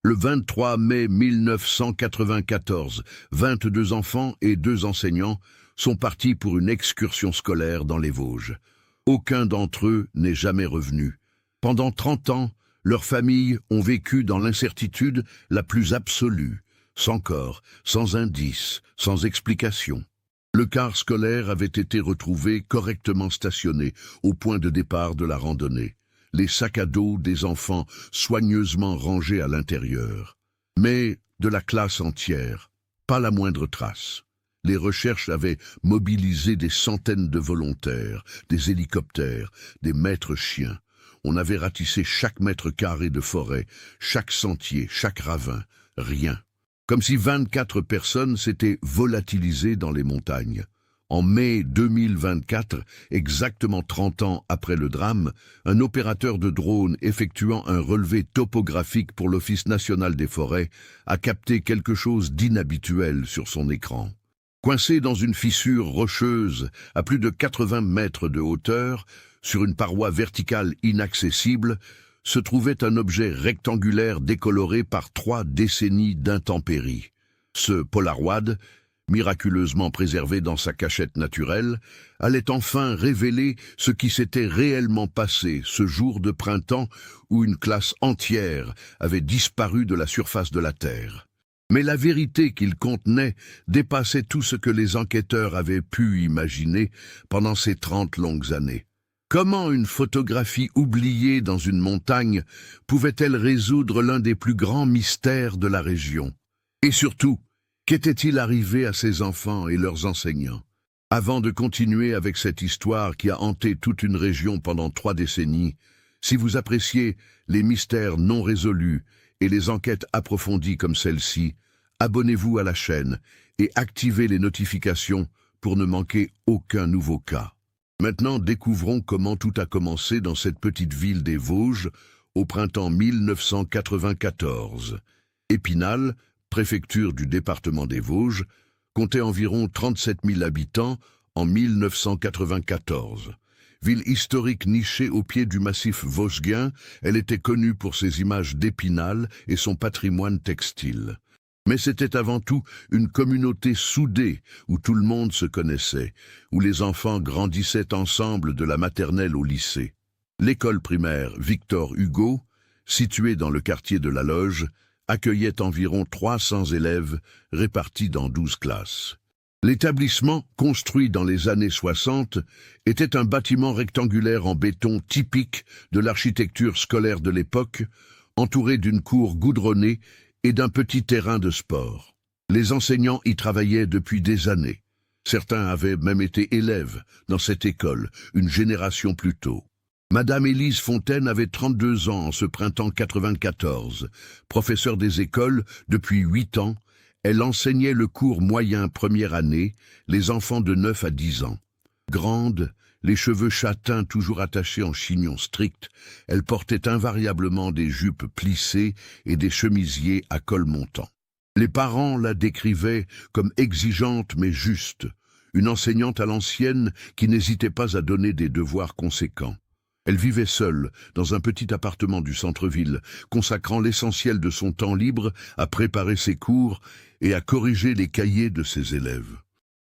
Le 23 mai 1994, 22 enfants et 2 enseignants sont partis pour une excursion scolaire dans les Vosges. Aucun d'entre eux n'est jamais revenu. Pendant 30 ans, leurs familles ont vécu dans l'incertitude la plus absolue, sans corps, sans indice, sans explication. Le car scolaire avait été retrouvé correctement stationné au point de départ de la randonnée. Les sacs à dos des enfants soigneusement rangés à l'intérieur. Mais de la classe entière, pas la moindre trace. Les recherches avaient mobilisé des centaines de volontaires, des hélicoptères, des maîtres chiens. On avait ratissé chaque mètre carré de forêt, chaque sentier, chaque ravin. Rien. Comme si 24 personnes s'étaient volatilisées dans les montagnes. En mai 2024, exactement 30 ans après le drame, un opérateur de drone effectuant un relevé topographique pour l'Office national des forêts a capté quelque chose d'inhabituel sur son écran. Coincé dans une fissure rocheuse à plus de 80 mètres de hauteur, sur une paroi verticale inaccessible, se trouvait un objet rectangulaire décoloré par 3 décennies d'intempéries. Ce Polaroid, miraculeusement préservé dans sa cachette naturelle, allait enfin révéler ce qui s'était réellement passé ce jour de printemps où une classe entière avait disparu de la surface de la Terre. Mais la vérité qu'il contenait dépassait tout ce que les enquêteurs avaient pu imaginer pendant ces 30 longues années. Comment une photographie oubliée dans une montagne pouvait-elle résoudre l'un des plus grands mystères de la région? Et surtout, qu'était-il arrivé à ces enfants et leurs enseignants? Avant de continuer avec cette histoire qui a hanté toute une région pendant 3 décennies, si vous appréciez les mystères non résolus et les enquêtes approfondies comme celle-ci, abonnez-vous à la chaîne et activez les notifications pour ne manquer aucun nouveau cas. Maintenant, découvrons comment tout a commencé dans cette petite ville des Vosges au printemps 1994. Épinal, préfecture du département des Vosges, comptait environ 37 000 habitants en 1994. Ville historique nichée au pied du massif vosgien, elle était connue pour ses images d'Épinal et son patrimoine textile. Mais c'était avant tout une communauté soudée où tout le monde se connaissait, où les enfants grandissaient ensemble de la maternelle au lycée. L'école primaire Victor Hugo, située dans le quartier de la Loge, accueillait environ 300 élèves répartis dans 12 classes. L'établissement, construit dans les années 60, était un bâtiment rectangulaire en béton typique de l'architecture scolaire de l'époque, entouré d'une cour goudronnée et d'un petit terrain de sport. Les enseignants y travaillaient depuis des années. Certains avaient même été élèves dans cette école, une génération plus tôt. Madame Élise Fontaine avait 32 ans en ce printemps 94. Professeure des écoles depuis 8 ans, elle enseignait le cours moyen première année, les enfants de 9 à 10 ans. Grande, les cheveux châtains toujours attachés en chignon strict, elle portait invariablement des jupes plissées et des chemisiers à col montant. Les parents la décrivaient comme exigeante mais juste, une enseignante à l'ancienne qui n'hésitait pas à donner des devoirs conséquents. Elle vivait seule, dans un petit appartement du centre-ville, consacrant l'essentiel de son temps libre à préparer ses cours et à corriger les cahiers de ses élèves.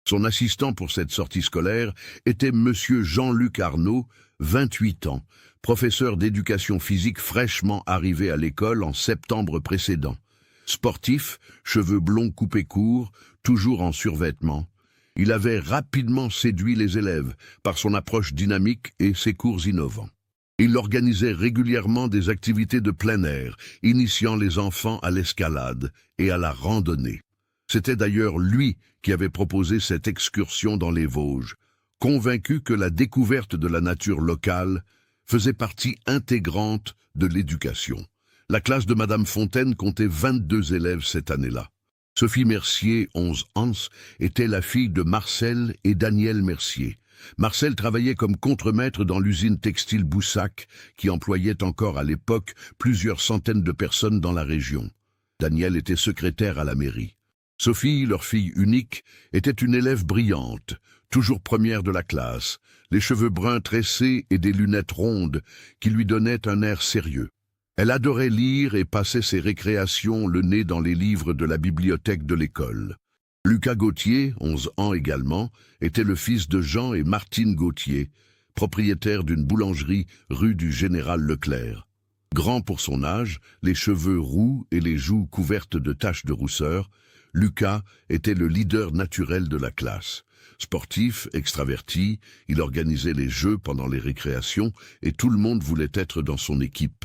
Son assistant pour cette sortie scolaire était Monsieur Jean-Luc Arnaud, 28 ans, professeur d'éducation physique fraîchement arrivé à l'école en septembre précédent. Sportif, cheveux blonds coupés courts, toujours en survêtement, il avait rapidement séduit les élèves par son approche dynamique et ses cours innovants. Il organisait régulièrement des activités de plein air, initiant les enfants à l'escalade et à la randonnée. C'était d'ailleurs lui qui avait proposé cette excursion dans les Vosges, convaincu que la découverte de la nature locale faisait partie intégrante de l'éducation. La classe de Madame Fontaine comptait 22 élèves cette année-là. Sophie Mercier, 11 ans, était la fille de Marcel et Daniel Mercier. Marcel travaillait comme contremaître dans l'usine textile Boussac, qui employait encore à l'époque plusieurs centaines de personnes dans la région. Daniel était secrétaire à la mairie. Sophie, leur fille unique, était une élève brillante, toujours première de la classe, les cheveux bruns tressés et des lunettes rondes qui lui donnaient un air sérieux. Elle adorait lire et passait ses récréations le nez dans les livres de la bibliothèque de l'école. Lucas Gauthier, 11 ans également, était le fils de Jean et Martine Gauthier, propriétaire d'une boulangerie rue du Général Leclerc. Grand pour son âge, les cheveux roux et les joues couvertes de taches de rousseur, Lucas était le leader naturel de la classe. Sportif, extraverti, il organisait les jeux pendant les récréations et tout le monde voulait être dans son équipe.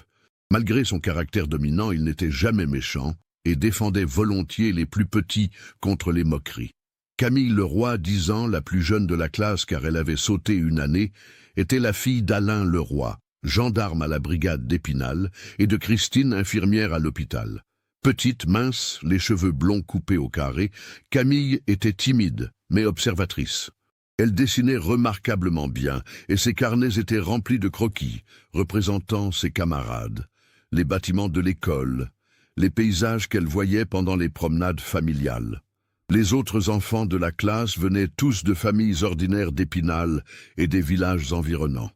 Malgré son caractère dominant, il n'était jamais méchant et défendait volontiers les plus petits contre les moqueries. Camille Leroy, 10 ans, la plus jeune de la classe car elle avait sauté une année, était la fille d'Alain Leroy, gendarme à la brigade d'Épinal, et de Christine, infirmière à l'hôpital. Petite, mince, les cheveux blonds coupés au carré, Camille était timide, mais observatrice. Elle dessinait remarquablement bien, et ses carnets étaient remplis de croquis, représentant ses camarades, les bâtiments de l'école, les paysages qu'elle voyait pendant les promenades familiales. Les autres enfants de la classe venaient tous de familles ordinaires d'Épinal et des villages environnants.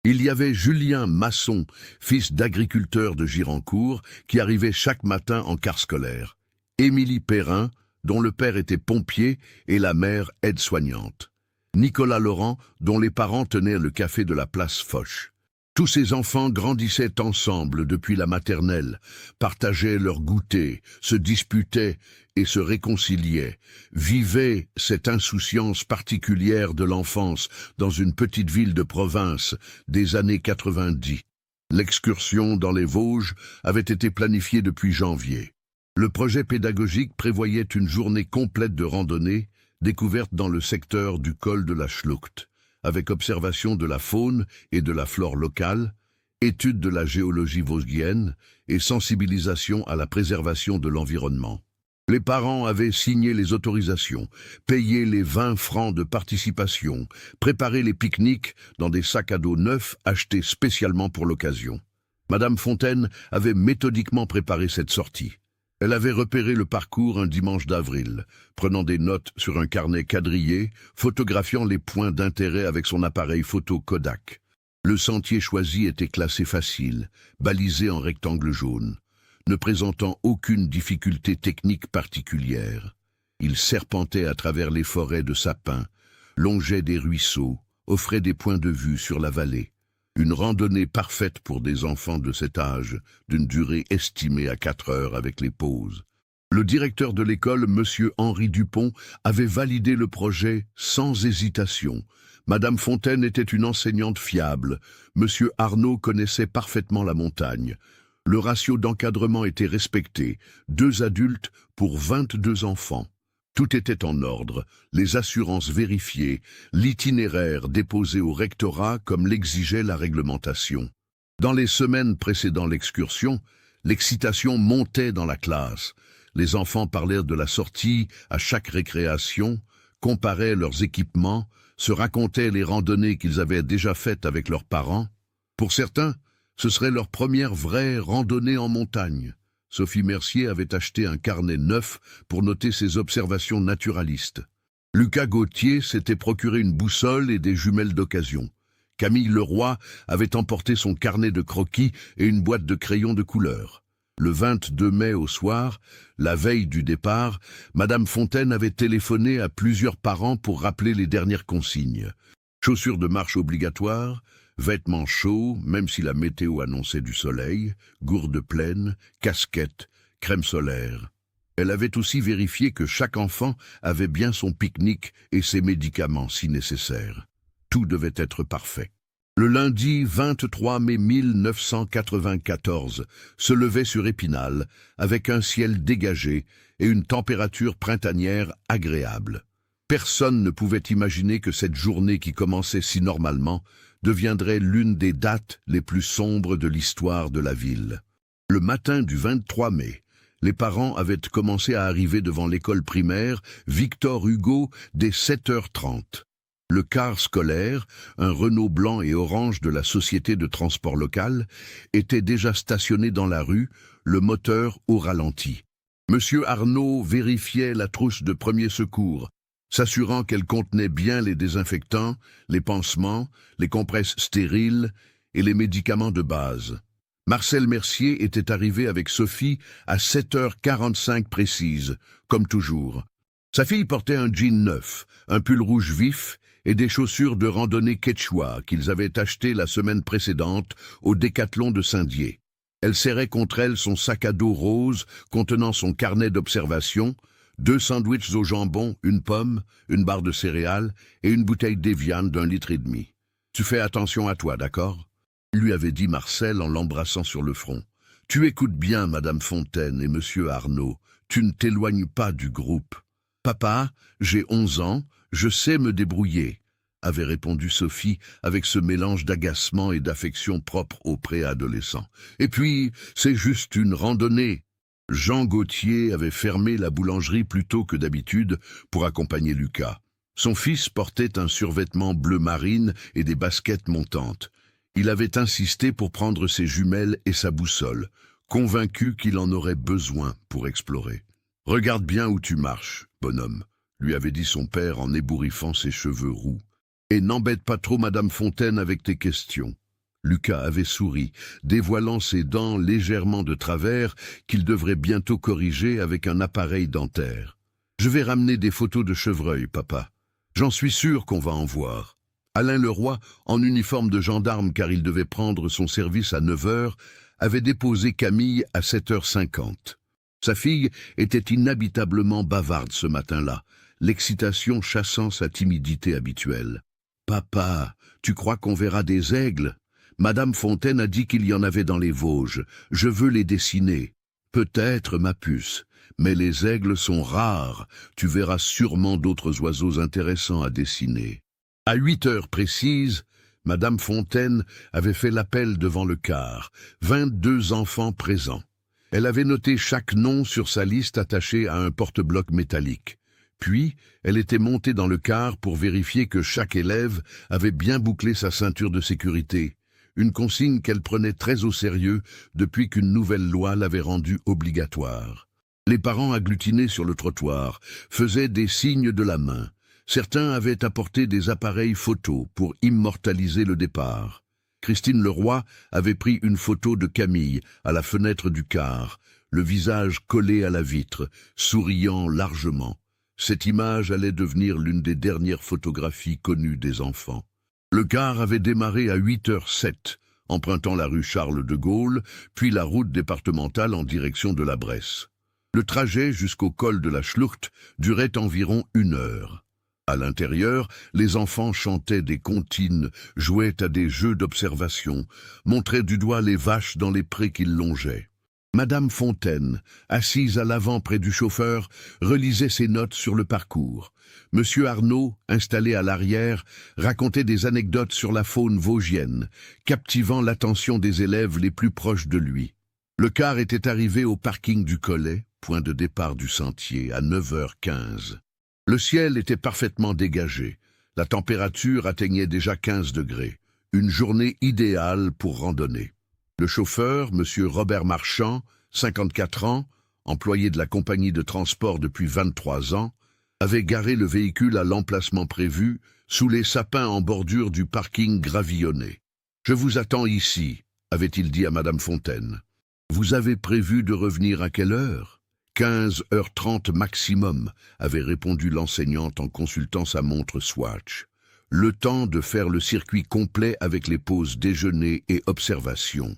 Il y avait Julien Masson, fils d'agriculteur de Girancourt, qui arrivait chaque matin en car scolaire. Émilie Perrin, dont le père était pompier et la mère aide-soignante. Nicolas Laurent, dont les parents tenaient le café de la place Foch. Tous ces enfants grandissaient ensemble depuis la maternelle, partageaient leur goûter, se disputaient et se réconciliaient, vivaient cette insouciance particulière de l'enfance dans une petite ville de province des années 90. L'excursion dans les Vosges avait été planifiée depuis janvier. Le projet pédagogique prévoyait une journée complète de randonnée, découverte dans le secteur du col de la Schlucht, avec observation de la faune et de la flore locale, étude de la géologie vosgienne et sensibilisation à la préservation de l'environnement. Les parents avaient signé les autorisations, payé les 20 francs de participation, préparé les pique-niques dans des sacs à dos neufs achetés spécialement pour l'occasion. Madame Fontaine avait méthodiquement préparé cette sortie. Elle avait repéré le parcours un dimanche d'avril, prenant des notes sur un carnet quadrillé, photographiant les points d'intérêt avec son appareil photo Kodak. Le sentier choisi était classé facile, balisé en rectangle jaune, ne présentant aucune difficulté technique particulière. Il serpentait à travers les forêts de sapins, longeait des ruisseaux, offrait des points de vue sur la vallée. Une randonnée parfaite pour des enfants de cet âge, d'une durée estimée à 4 heures avec les pauses. Le directeur de l'école, M. Henri Dupont, avait validé le projet sans hésitation. Madame Fontaine était une enseignante fiable. M. Arnaud connaissait parfaitement la montagne. Le ratio d'encadrement était respecté, 2 adultes pour 22 enfants. Tout était en ordre, les assurances vérifiées, l'itinéraire déposé au rectorat comme l'exigeait la réglementation. Dans les semaines précédant l'excursion, l'excitation montait dans la classe. Les enfants parlaient de la sortie à chaque récréation, comparaient leurs équipements, se racontaient les randonnées qu'ils avaient déjà faites avec leurs parents. Pour certains, ce serait leur première vraie randonnée en montagne. Sophie Mercier avait acheté un carnet neuf pour noter ses observations naturalistes. Lucas Gauthier s'était procuré une boussole et des jumelles d'occasion. Camille Leroy avait emporté son carnet de croquis et une boîte de crayons de couleur. Le 22 mai au soir, la veille du départ, Madame Fontaine avait téléphoné à plusieurs parents pour rappeler les dernières consignes. Chaussures de marche obligatoires, vêtements chauds, même si la météo annonçait du soleil, gourde pleine, casquette, crème solaire. Elle avait aussi vérifié que chaque enfant avait bien son pique-nique et ses médicaments si nécessaire. Tout devait être parfait. Le lundi 23 mai 1994 se levait sur Épinal, avec un ciel dégagé et une température printanière agréable. Personne ne pouvait imaginer que cette journée qui commençait si normalement deviendrait l'une des dates les plus sombres de l'histoire de la ville. Le matin du 23 mai, les parents avaient commencé à arriver devant l'école primaire Victor Hugo dès 7h30. Le car scolaire, un Renault blanc et orange de la société de transport local, était déjà stationné dans la rue, le moteur au ralenti. Monsieur Arnaud vérifiait la trousse de premiers secours, s'assurant qu'elle contenait bien les désinfectants, les pansements, les compresses stériles et les médicaments de base. Marcel Mercier était arrivé avec Sophie à 7h45 précise, comme toujours. Sa fille portait un jean neuf, un pull rouge vif et des chaussures de randonnée quechua qu'ils avaient achetées la semaine précédente au Décathlon de Saint-Dié. Elle serrait contre elle son sac à dos rose contenant son carnet d'observation, 2 sandwichs au jambon, une pomme, une barre de céréales et une bouteille d'Evian d'1,5 litre. « Tu fais attention à toi, d'accord ?» lui avait dit Marcel en l'embrassant sur le front. « Tu écoutes bien, Madame Fontaine et Monsieur Arnaud. Tu ne t'éloignes pas du groupe. »« Papa, j'ai 11 ans, je sais me débrouiller », avait répondu Sophie avec ce mélange d'agacement et d'affection propre aux préadolescents. « Et puis, c'est juste une randonnée. » Jean Gauthier avait fermé la boulangerie plus tôt que d'habitude pour accompagner Lucas. Son fils portait un survêtement bleu marine et des baskets montantes. Il avait insisté pour prendre ses jumelles et sa boussole, convaincu qu'il en aurait besoin pour explorer. « Regarde bien où tu marches, bonhomme », lui avait dit son père en ébouriffant ses cheveux roux. « Et n'embête pas trop Madame Fontaine avec tes questions. » Lucas avait souri, dévoilant ses dents légèrement de travers qu'il devrait bientôt corriger avec un appareil dentaire. « Je vais ramener des photos de chevreuil, papa. J'en suis sûr qu'on va en voir. » Alain Leroy, en uniforme de gendarme car il devait prendre son service à 9h, avait déposé Camille à 7h50. Sa fille était inhabitablement bavarde ce matin-là, l'excitation chassant sa timidité habituelle. « Papa, tu crois qu'on verra des aigles ? Madame Fontaine a dit qu'il y en avait dans les Vosges. Je veux les dessiner. »« Peut-être, ma puce, mais les aigles sont rares. Tu verras sûrement d'autres oiseaux intéressants à dessiner. » À 8h précises, Madame Fontaine avait fait l'appel devant le car, 22 enfants présents. Elle avait noté chaque nom sur sa liste attachée à un porte-bloc métallique. Puis, elle était montée dans le car pour vérifier que chaque élève avait bien bouclé sa ceinture de sécurité, une consigne qu'elle prenait très au sérieux depuis qu'une nouvelle loi l'avait rendue obligatoire. Les parents agglutinés sur le trottoir faisaient des signes de la main. Certains avaient apporté des appareils photos pour immortaliser le départ. Christine Leroy avait pris une photo de Camille à la fenêtre du car, le visage collé à la vitre, souriant largement. Cette image allait devenir l'une des dernières photographies connues des enfants. Le car avait démarré à 8h07, empruntant la rue Charles de Gaulle, puis la route départementale en direction de la Bresse. Le trajet jusqu'au col de la Schlucht durait environ 1 heure. À l'intérieur, les enfants chantaient des comptines, jouaient à des jeux d'observation, montraient du doigt les vaches dans les prés qu'ils longeaient. Madame Fontaine, assise à l'avant près du chauffeur, relisait ses notes sur le parcours. Monsieur Arnaud, installé à l'arrière, racontait des anecdotes sur la faune vosgienne, captivant l'attention des élèves les plus proches de lui. Le car était arrivé au parking du Collet, point de départ du sentier, à 9h15. Le ciel était parfaitement dégagé. La température atteignait déjà 15 degrés. Une journée idéale pour randonner. Le chauffeur, M. Robert Marchand, 54 ans, employé de la compagnie de transport depuis 23 ans, avait garé le véhicule à l'emplacement prévu, sous les sapins en bordure du parking gravillonné. « Je vous attends ici », avait-il dit à Madame Fontaine. « Vous avez prévu de revenir à quelle heure ?» 15h30 maximum, avait répondu l'enseignante en consultant sa montre Swatch. Le temps de faire le circuit complet avec les pauses déjeuner et observation.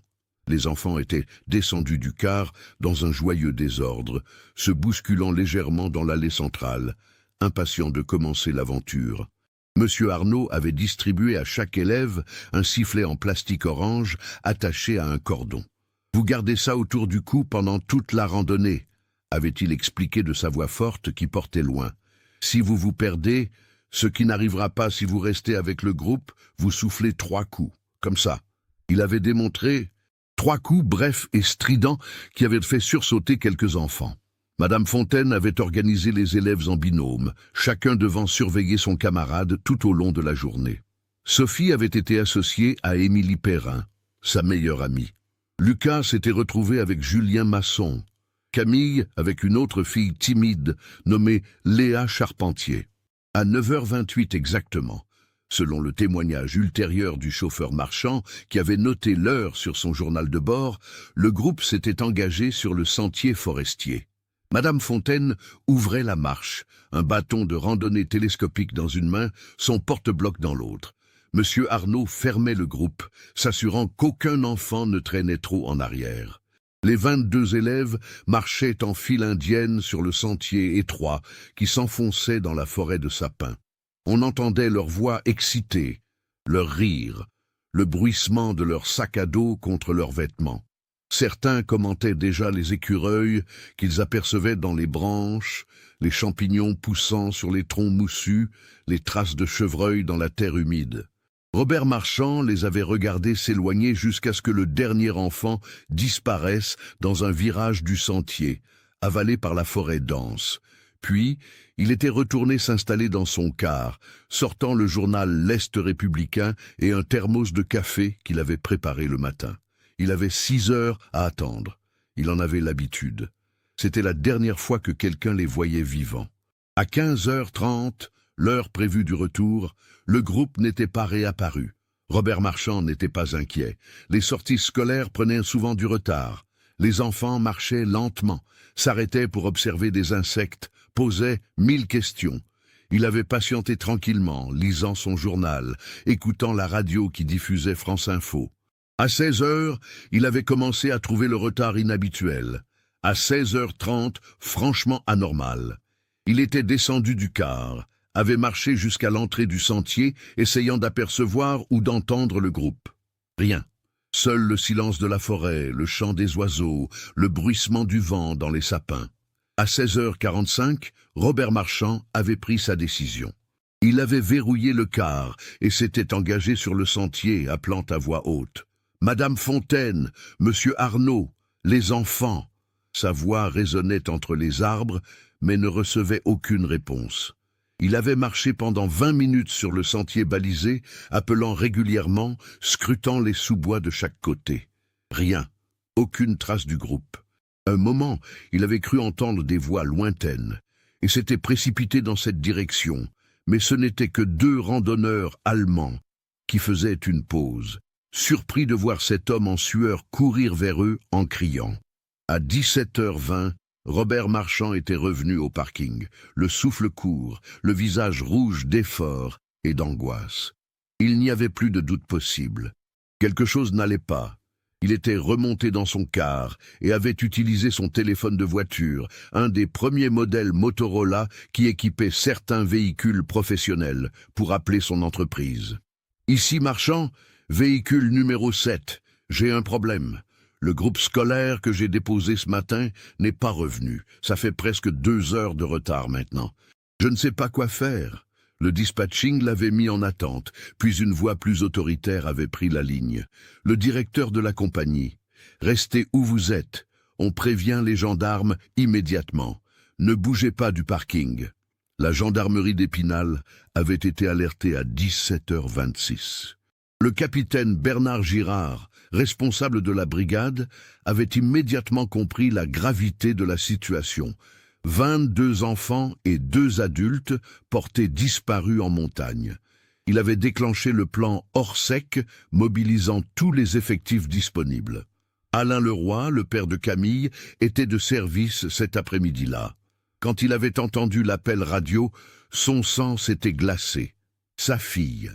Les enfants étaient descendus du car dans un joyeux désordre, se bousculant légèrement dans l'allée centrale, impatients de commencer l'aventure. Monsieur Arnaud avait distribué à chaque élève un sifflet en plastique orange attaché à un cordon. « Vous gardez ça autour du cou pendant toute la randonnée », avait-il expliqué de sa voix forte qui portait loin. « Si vous vous perdez, ce qui n'arrivera pas si vous restez avec le groupe, vous soufflez 3 coups, comme ça. » Il avait démontré 3 coups brefs et stridents qui avaient fait sursauter quelques enfants. Madame Fontaine avait organisé les élèves en binôme, chacun devant surveiller son camarade tout au long de la journée. Sophie avait été associée à Émilie Perrin, sa meilleure amie. Lucas s'était retrouvé avec Julien Masson. Camille avec une autre fille timide nommée Léa Charpentier. À 9h28 exactement, Selon le témoignage ultérieur du chauffeur marchand qui avait noté l'heure sur son journal de bord, le groupe s'était engagé sur le sentier forestier. Madame Fontaine ouvrait la marche, un bâton de randonnée télescopique dans une main, son porte-bloc dans l'autre. Monsieur Arnaud fermait le groupe, s'assurant qu'aucun enfant ne traînait trop en arrière. Les 22 élèves marchaient en file indienne sur le sentier étroit qui s'enfonçait dans la forêt de sapins. On entendait leurs voix excitées, leurs rires, le bruissement de leurs sacs à dos contre leurs vêtements. Certains commentaient déjà les écureuils qu'ils apercevaient dans les branches, les champignons poussant sur les troncs moussus, les traces de chevreuils dans la terre humide. Robert Marchand les avait regardés s'éloigner jusqu'à ce que le dernier enfant disparaisse dans un virage du sentier, avalé par la forêt dense. Puis, il était retourné s'installer dans son car, sortant le journal L'Est républicain et un thermos de café qu'il avait préparé le matin. Il avait 6 heures à attendre. Il en avait l'habitude. C'était la dernière fois que quelqu'un les voyait vivants. À 15h30, l'heure prévue du retour, le groupe n'était pas réapparu. Robert Marchand n'était pas inquiet. Les sorties scolaires prenaient souvent du retard. Les enfants marchaient lentement, s'arrêtaient pour observer des insectes, posaient 1000 questions. Il avait patienté tranquillement, lisant son journal, écoutant la radio qui diffusait France Info. À 16h, il avait commencé à trouver le retard inhabituel. À 16h30, franchement anormal. Il était descendu du car, avait marché jusqu'à l'entrée du sentier, essayant d'apercevoir ou d'entendre le groupe. Rien. Seul le silence de la forêt, le chant des oiseaux, le bruissement du vent dans les sapins. À 16h45, Robert Marchand avait pris sa décision. Il avait verrouillé le car et s'était engagé sur le sentier, appelant à voix haute. « Madame Fontaine, Monsieur Arnaud, les enfants !» Sa voix résonnait entre les arbres, mais ne recevait aucune réponse. Il avait marché pendant 20 minutes sur le sentier balisé, appelant régulièrement, scrutant les sous-bois de chaque côté. Rien, aucune trace du groupe. Un moment, il avait cru entendre des voix lointaines, et s'était précipité dans cette direction, mais ce n'étaient que 2 randonneurs allemands qui faisaient une pause, surpris de voir cet homme en sueur courir vers eux en criant. À 17h20, Robert Marchand était revenu au parking, le souffle court, le visage rouge d'effort et d'angoisse. Il n'y avait plus de doute possible. Quelque chose n'allait pas. Il était remonté dans son car et avait utilisé son téléphone de voiture, un des premiers modèles Motorola qui équipait certains véhicules professionnels, pour appeler son entreprise. « Ici Marchand, véhicule numéro 7, j'ai un problème. Le groupe scolaire que j'ai déposé ce matin n'est pas revenu. Ça fait presque 2 heures de retard maintenant. Je ne sais pas quoi faire. » Le dispatching l'avait mis en attente, puis une voix plus autoritaire avait pris la ligne. Le directeur de la compagnie. « Restez où vous êtes. On prévient les gendarmes immédiatement. Ne bougez pas du parking. » La gendarmerie d'Épinal avait été alertée à 17h26. Le capitaine Bernard Girard, responsable de la brigade, avait immédiatement compris la gravité de la situation. 22 enfants et 2 adultes portés disparus en montagne. Il avait déclenché le plan Orsec, mobilisant tous les effectifs disponibles. Alain Leroy, le père de Camille, était de service cet après-midi-là. Quand il avait entendu l'appel radio, son sang s'était glacé. Sa fille.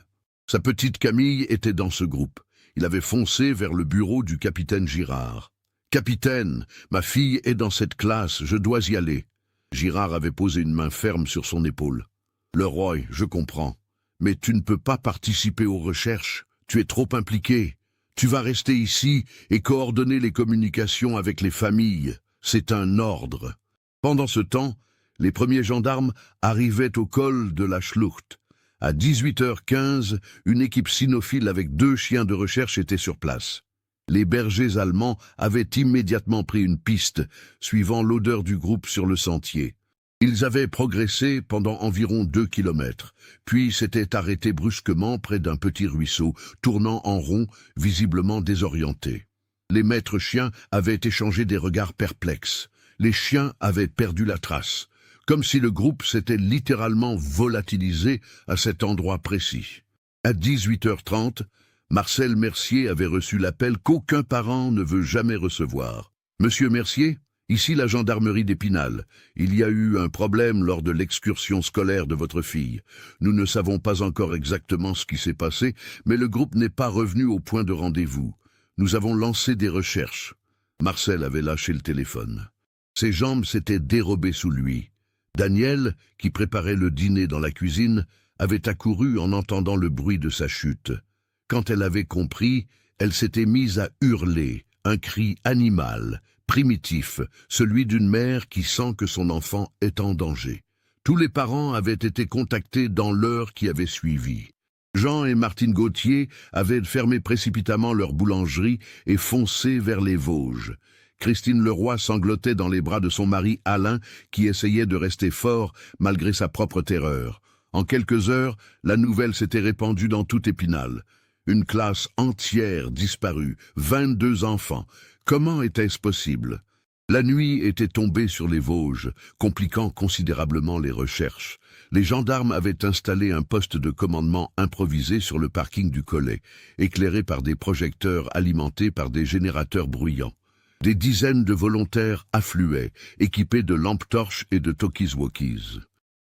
Sa petite Camille était dans ce groupe. Il avait foncé vers le bureau du capitaine Girard. « Capitaine, ma fille est dans cette classe, je dois y aller. » Girard avait posé une main ferme sur son épaule. « Leroy, je comprends. Mais tu ne peux pas participer aux recherches. Tu es trop impliqué. Tu vas rester ici et coordonner les communications avec les familles. C'est un ordre. » Pendant ce temps, les premiers gendarmes arrivaient au col de la Schlucht. À 18h15, une équipe cynophile avec 2 chiens de recherche était sur place. Les bergers allemands avaient immédiatement pris une piste, suivant l'odeur du groupe sur le sentier. Ils avaient progressé pendant environ 2 kilomètres, puis s'étaient arrêtés brusquement près d'un petit ruisseau, tournant en rond, visiblement désorientés. Les maîtres chiens avaient échangé des regards perplexes. Les chiens avaient perdu la trace, comme si le groupe s'était littéralement volatilisé à cet endroit précis. À 18h30, Marcel Mercier avait reçu l'appel qu'aucun parent ne veut jamais recevoir. « Monsieur Mercier, ici la gendarmerie d'Épinal. Il y a eu un problème lors de l'excursion scolaire de votre fille. Nous ne savons pas encore exactement ce qui s'est passé, mais le groupe n'est pas revenu au point de rendez-vous. Nous avons lancé des recherches. » Marcel avait lâché le téléphone. Ses jambes s'étaient dérobées sous lui. Daniel, qui préparait le dîner dans la cuisine, avait accouru en entendant le bruit de sa chute. Quand elle avait compris, elle s'était mise à hurler, un cri animal, primitif, celui d'une mère qui sent que son enfant est en danger. Tous les parents avaient été contactés dans l'heure qui avait suivi. Jean et Martine Gauthier avaient fermé précipitamment leur boulangerie et foncé vers les Vosges. Christine Leroy sanglotait dans les bras de son mari Alain, qui essayait de rester fort malgré sa propre terreur. En quelques heures, la nouvelle s'était répandue dans tout Épinal. Une classe entière disparue, 22 enfants. Comment était-ce possible? La nuit était tombée sur les Vosges, compliquant considérablement les recherches. Les gendarmes avaient installé un poste de commandement improvisé sur le parking du Collet, éclairé par des projecteurs alimentés par des générateurs bruyants. Des dizaines de volontaires affluaient, équipés de lampes torches et de talkies-walkies.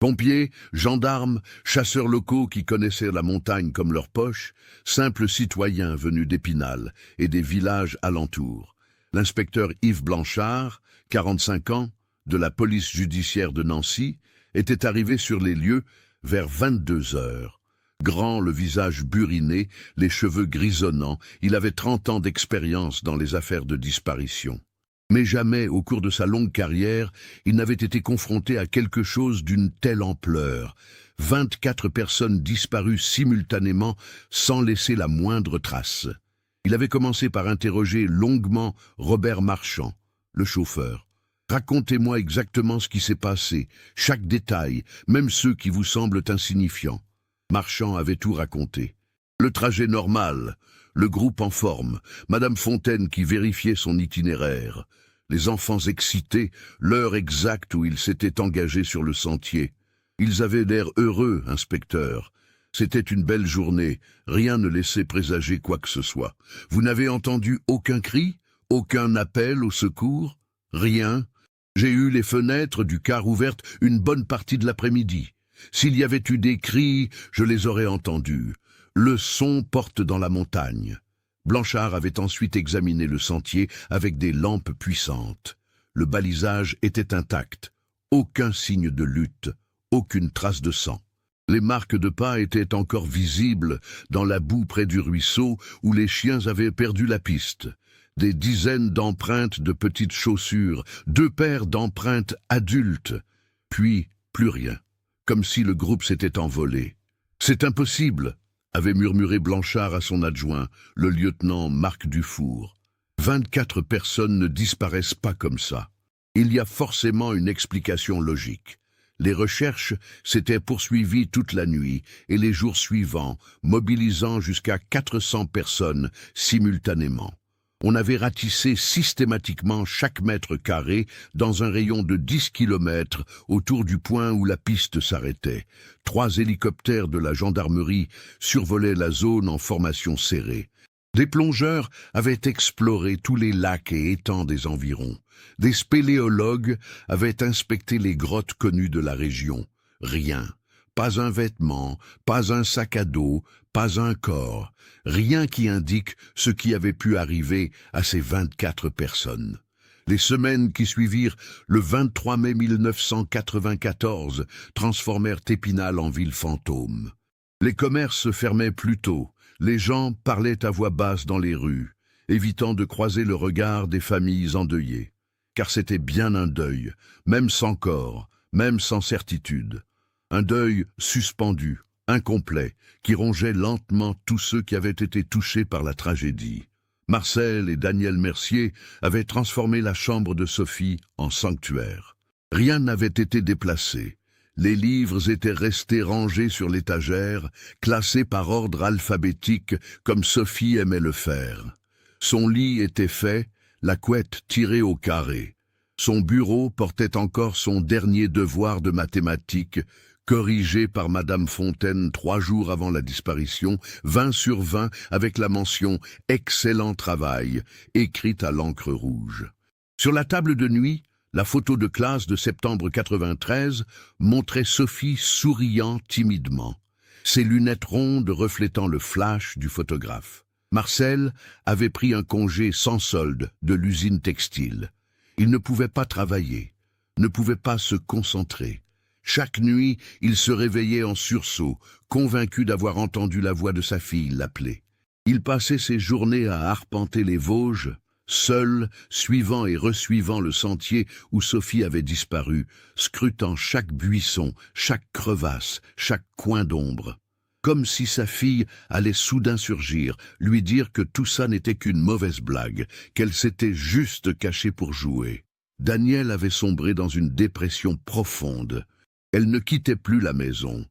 Pompiers, gendarmes, chasseurs locaux qui connaissaient la montagne comme leur poche, simples citoyens venus d'Épinal et des villages alentours. L'inspecteur Yves Blanchard, 45 ans, de la police judiciaire de Nancy, était arrivé sur les lieux vers 22 heures. Grand, le visage buriné, les cheveux grisonnants, il avait 30 ans d'expérience dans les affaires de disparition. Mais jamais, au cours de sa longue carrière, il n'avait été confronté à quelque chose d'une telle ampleur. 24 personnes disparues simultanément sans laisser la moindre trace. Il avait commencé par interroger longuement Robert Marchand, le chauffeur. « Racontez-moi exactement ce qui s'est passé, chaque détail, même ceux qui vous semblent insignifiants. » Marchand avait tout raconté. Le trajet normal, le groupe en forme, Madame Fontaine qui vérifiait son itinéraire, les enfants excités, l'heure exacte où ils s'étaient engagés sur le sentier. Ils avaient l'air heureux, inspecteur. C'était une belle journée, rien ne laissait présager quoi que ce soit. Vous n'avez entendu aucun cri, aucun appel au secours? Rien. J'ai eu les fenêtres du car ouvertes une bonne partie de l'après-midi. S'il y avait eu des cris, je les aurais entendus. Le son porte dans la montagne. Blanchard avait ensuite examiné le sentier avec des lampes puissantes. Le balisage était intact. Aucun signe de lutte, aucune trace de sang. Les marques de pas étaient encore visibles dans la boue près du ruisseau où les chiens avaient perdu la piste. Des dizaines d'empreintes de petites chaussures, 2 paires d'empreintes adultes. Puis, plus rien, comme si le groupe s'était envolé. « C'est impossible !» avait murmuré Blanchard à son adjoint, le lieutenant Marc Dufour. 24 personnes ne disparaissent pas comme ça. Il y a forcément une explication logique. Les recherches s'étaient poursuivies toute la nuit et les jours suivants, mobilisant jusqu'à 400 personnes simultanément. On avait ratissé systématiquement chaque mètre carré dans un rayon de 10 km autour du point où la piste s'arrêtait. 3 hélicoptères de la gendarmerie survolaient la zone en formation serrée. Des plongeurs avaient exploré tous les lacs et étangs des environs. Des spéléologues avaient inspecté les grottes connues de la région. Rien. Pas un vêtement, pas un sac à dos, pas un corps. Rien qui indique ce qui avait pu arriver à ces 24 personnes. Les semaines qui suivirent le 23 mai 1994 transformèrent Épinal en ville fantôme. Les commerces se fermaient plus tôt, les gens parlaient à voix basse dans les rues, évitant de croiser le regard des familles endeuillées. Car c'était bien un deuil, même sans corps, même sans certitude. Un deuil suspendu, incomplet, qui rongeait lentement tous ceux qui avaient été touchés par la tragédie. Marcel et Daniel Mercier avaient transformé la chambre de Sophie en sanctuaire. Rien n'avait été déplacé. Les livres étaient restés rangés sur l'étagère, classés par ordre alphabétique comme Sophie aimait le faire. Son lit était fait, la couette tirée au carré. Son bureau portait encore son dernier devoir de mathématiques, corrigé par Madame Fontaine 3 jours avant la disparition, 20 sur 20 avec la mention « Excellent travail » écrite à l'encre rouge. Sur la table de nuit, la photo de classe de septembre 93 montrait Sophie souriant timidement, ses lunettes rondes reflétant le flash du photographe. Marcel avait pris un congé sans solde de l'usine textile. Il ne pouvait pas travailler, ne pouvait pas se concentrer. Chaque nuit, il se réveillait en sursaut, convaincu d'avoir entendu la voix de sa fille l'appeler. Il passait ses journées à arpenter les Vosges, seul, suivant et resuivant le sentier où Sophie avait disparu, scrutant chaque buisson, chaque crevasse, chaque coin d'ombre. Comme si sa fille allait soudain surgir, lui dire que tout ça n'était qu'une mauvaise blague, qu'elle s'était juste cachée pour jouer. Danielle avait sombré dans une dépression profonde. Elle ne quittait plus la maison,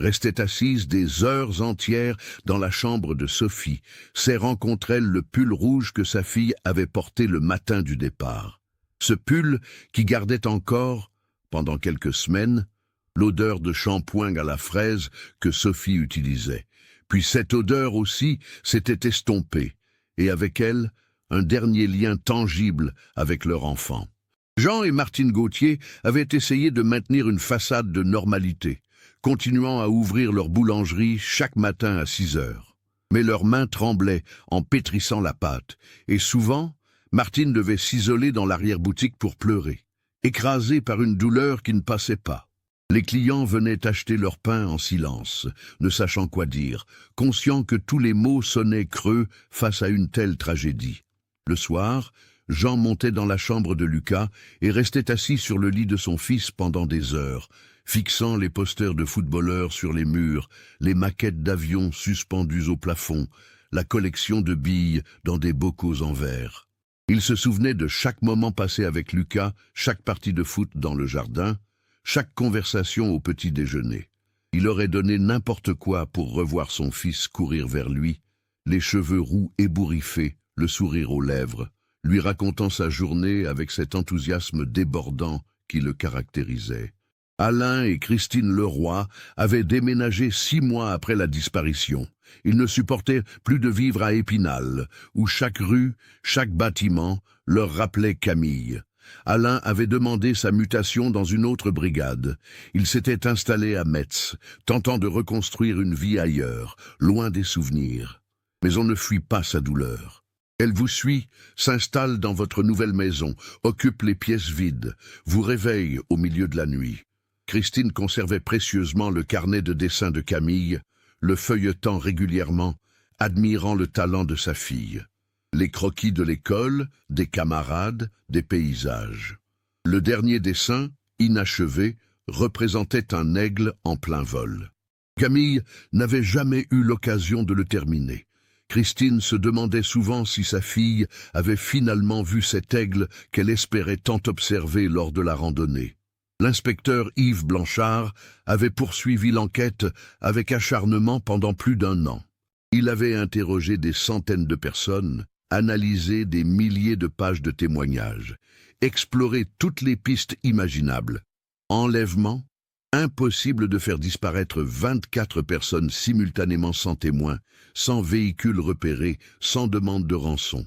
restait assise des heures entières dans la chambre de Sophie, serrant contre elle le pull rouge que sa fille avait porté le matin du départ. Ce pull qui gardait encore, pendant quelques semaines, l'odeur de shampoing à la fraise que Sophie utilisait. Puis cette odeur aussi s'était estompée, et avec elle, un dernier lien tangible avec leur enfant. Jean et Martine Gauthier avaient essayé de maintenir une façade de normalité, continuant à ouvrir leur boulangerie chaque matin à 6 heures. Mais leurs mains tremblaient en pétrissant la pâte, et souvent, Martine devait s'isoler dans l'arrière-boutique pour pleurer, écrasée par une douleur qui ne passait pas. Les clients venaient acheter leur pain en silence, ne sachant quoi dire, conscients que tous les mots sonnaient creux face à une telle tragédie. Le soir, Jean montait dans la chambre de Lucas et restait assis sur le lit de son fils pendant des heures, fixant les posters de footballeurs sur les murs, les maquettes d'avions suspendues au plafond, la collection de billes dans des bocaux en verre. Il se souvenait de chaque moment passé avec Lucas, chaque partie de foot dans le jardin, chaque conversation au petit déjeuner. Il aurait donné n'importe quoi pour revoir son fils courir vers lui, les cheveux roux ébouriffés, le sourire aux lèvres, lui racontant sa journée avec cet enthousiasme débordant qui le caractérisait. Alain et Christine Leroy avaient déménagé 6 mois après la disparition. Ils ne supportaient plus de vivre à Épinal, où chaque rue, chaque bâtiment leur rappelait Camille. Alain avait demandé sa mutation dans une autre brigade. Il s'était installé à Metz, tentant de reconstruire une vie ailleurs, loin des souvenirs. Mais on ne fuit pas sa douleur. Elle vous suit, s'installe dans votre nouvelle maison, occupe les pièces vides, vous réveille au milieu de la nuit. Christine conservait précieusement le carnet de dessins de Camille, le feuilletant régulièrement, admirant le talent de sa fille. Les croquis de l'école, des camarades, des paysages. Le dernier dessin, inachevé, représentait un aigle en plein vol. Camille n'avait jamais eu l'occasion de le terminer. Christine se demandait souvent si sa fille avait finalement vu cet aigle qu'elle espérait tant observer lors de la randonnée. L'inspecteur Yves Blanchard avait poursuivi l'enquête avec acharnement pendant plus d'1 an. Il avait interrogé des centaines de personnes, analysé des milliers de pages de témoignages, exploré toutes les pistes imaginables. Enlèvement, impossible de faire disparaître 24 personnes simultanément sans témoin, sans véhicule repéré, sans demande de rançon.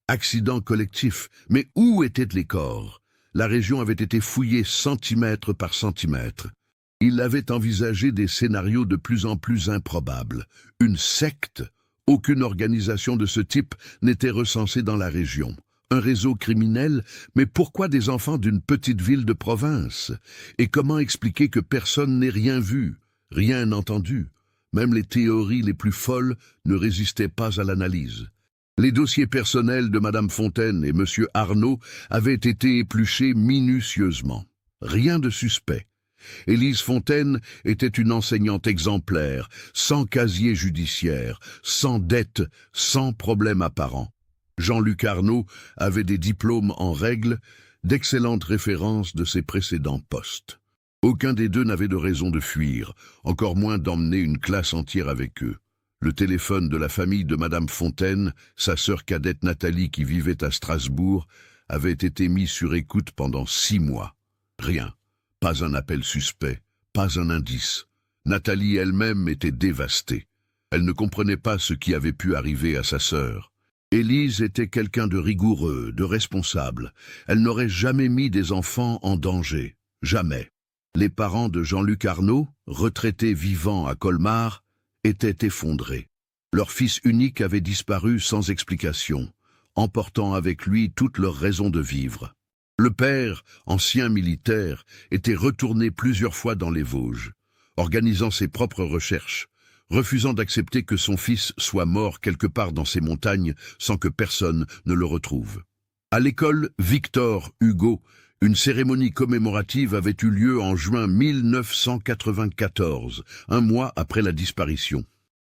Accident collectif, mais où étaient les corps? La région avait été fouillée centimètre par centimètre. Il avait envisagé des scénarios de plus en plus improbables. Une secte? Aucune organisation de ce type n'était recensée dans la région. Un réseau criminel, mais pourquoi des enfants d'une petite ville de province? Et comment expliquer que personne n'ait rien vu, rien entendu? Même les théories les plus folles ne résistaient pas à l'analyse. Les dossiers personnels de Madame Fontaine et Monsieur Arnaud avaient été épluchés minutieusement. Rien de suspect. Élise Fontaine était une enseignante exemplaire, sans casier judiciaire, sans dette, sans problème apparent. Jean-Luc Arnaud avait des diplômes en règle, d'excellentes références de ses précédents postes. Aucun des deux n'avait de raison de fuir, encore moins d'emmener une classe entière avec eux. Le téléphone de la famille de Madame Fontaine, sa sœur cadette Nathalie qui vivait à Strasbourg, avait été mis sur écoute pendant 6 mois. Rien, pas un appel suspect, pas un indice. Nathalie elle-même était dévastée. Elle ne comprenait pas ce qui avait pu arriver à sa sœur. Élise était quelqu'un de rigoureux, de responsable. Elle n'aurait jamais mis des enfants en danger. Jamais. Les parents de Jean-Luc Arnaud, retraités vivant à Colmar, étaient effondrés. Leur fils unique avait disparu sans explication, emportant avec lui toute leur raison de vivre. Le père, ancien militaire, était retourné plusieurs fois dans les Vosges, organisant ses propres recherches, refusant d'accepter que son fils soit mort quelque part dans ces montagnes sans que personne ne le retrouve. À l'école Victor Hugo, une cérémonie commémorative avait eu lieu en juin 1994, un mois après la disparition.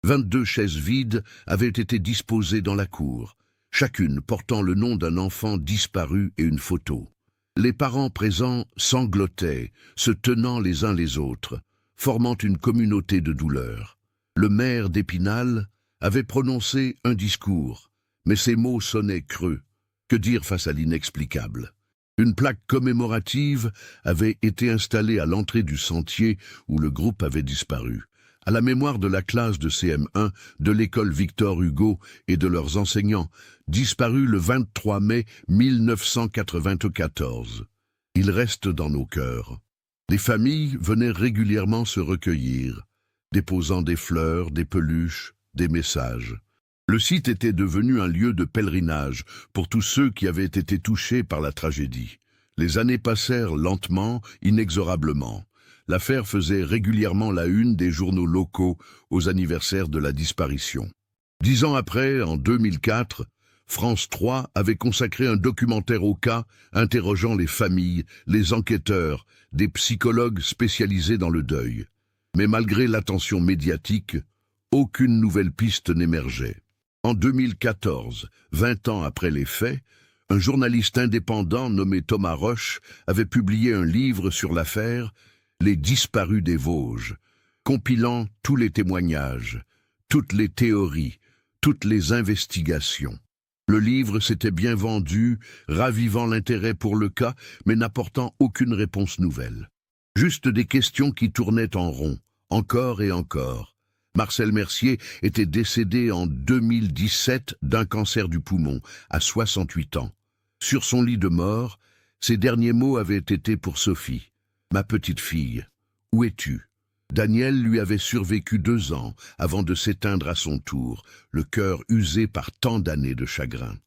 22 chaises vides avaient été disposées dans la cour, chacune portant le nom d'un enfant disparu et une photo. Les parents présents sanglotaient, se tenant les uns les autres, formant une communauté de douleur. Le maire d'Épinal avait prononcé un discours, mais ses mots sonnaient creux. Que dire face à l'inexplicable? Une plaque commémorative avait été installée à l'entrée du sentier où le groupe avait disparu, à la mémoire de la classe de CM1 de l'école Victor Hugo et de leurs enseignants, disparus le 23 mai 1994. Ils restent dans nos cœurs. Les familles venaient régulièrement se recueillir, déposant des fleurs, des peluches, des messages. Le site était devenu un lieu de pèlerinage pour tous ceux qui avaient été touchés par la tragédie. Les années passèrent lentement, inexorablement. L'affaire faisait régulièrement la une des journaux locaux aux anniversaires de la disparition. 10 ans après, en 2004, France 3 avait consacré un documentaire au cas, interrogeant les familles, les enquêteurs, des psychologues spécialisés dans le deuil. Mais malgré l'attention médiatique, aucune nouvelle piste n'émergeait. En 2014, 20 ans après les faits, un journaliste indépendant nommé Thomas Roche avait publié un livre sur l'affaire « Les disparus des Vosges », compilant tous les témoignages, toutes les théories, toutes les investigations. Le livre s'était bien vendu, ravivant l'intérêt pour le cas, mais n'apportant aucune réponse nouvelle. Juste des questions qui tournaient en rond, encore et encore. Marcel Mercier était décédé en 2017 d'un cancer du poumon, à 68 ans. Sur son lit de mort, ses derniers mots avaient été pour Sophie. « Ma petite fille, où es-tu » Daniel lui avait survécu 2 ans avant de s'éteindre à son tour, le cœur usé par tant d'années de chagrin.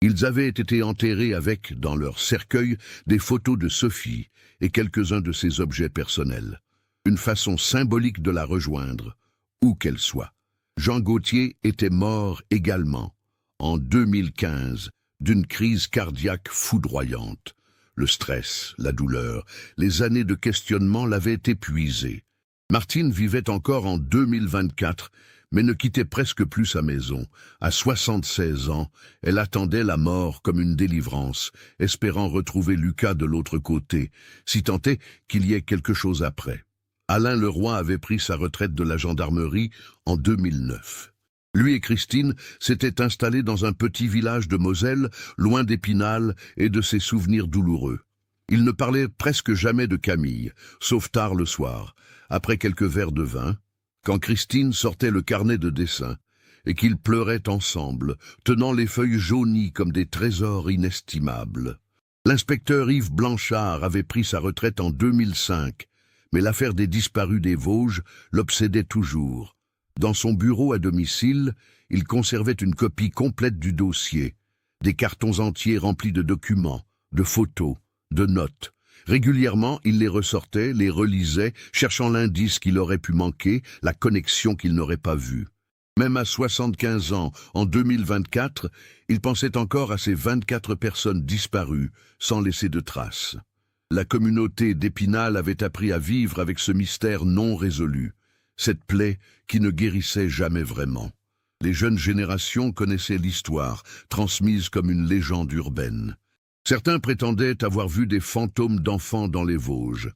Ils avaient été enterrés avec, dans leur cercueil, des photos de Sophie et quelques-uns de ses objets personnels. Une façon symbolique de la rejoindre, où qu'elle soit. Jean Gauthier était mort également, en 2015, d'une crise cardiaque foudroyante. Le stress, la douleur, les années de questionnement l'avaient épuisé. Martine vivait encore en 2024, mais ne quittait presque plus sa maison. À 76 ans, elle attendait la mort comme une délivrance, espérant retrouver Lucas de l'autre côté, si tant est qu'il y ait quelque chose après. Alain Leroy avait pris sa retraite de la gendarmerie en 2009. Lui et Christine s'étaient installés dans un petit village de Moselle, loin d'Épinal et de ses souvenirs douloureux. Ils ne parlaient presque jamais de Camille, sauf tard le soir, après quelques verres de vin, quand Christine sortait le carnet de dessin, et qu'ils pleuraient ensemble, tenant les feuilles jaunies comme des trésors inestimables. L'inspecteur Yves Blanchard avait pris sa retraite en 2005, mais l'affaire des disparus des Vosges l'obsédait toujours. Dans son bureau à domicile, il conservait une copie complète du dossier, des cartons entiers remplis de documents, de photos, de notes. Régulièrement, il les ressortait, les relisait, cherchant l'indice qu'il aurait pu manquer, la connexion qu'il n'aurait pas vue. Même à 75 ans, en 2024, il pensait encore à ces 24 personnes disparues, sans laisser de traces. La communauté d'Épinal avait appris à vivre avec ce mystère non résolu, cette plaie qui ne guérissait jamais vraiment. Les jeunes générations connaissaient l'histoire, transmise comme une légende urbaine. Certains prétendaient avoir vu des fantômes d'enfants dans les Vosges.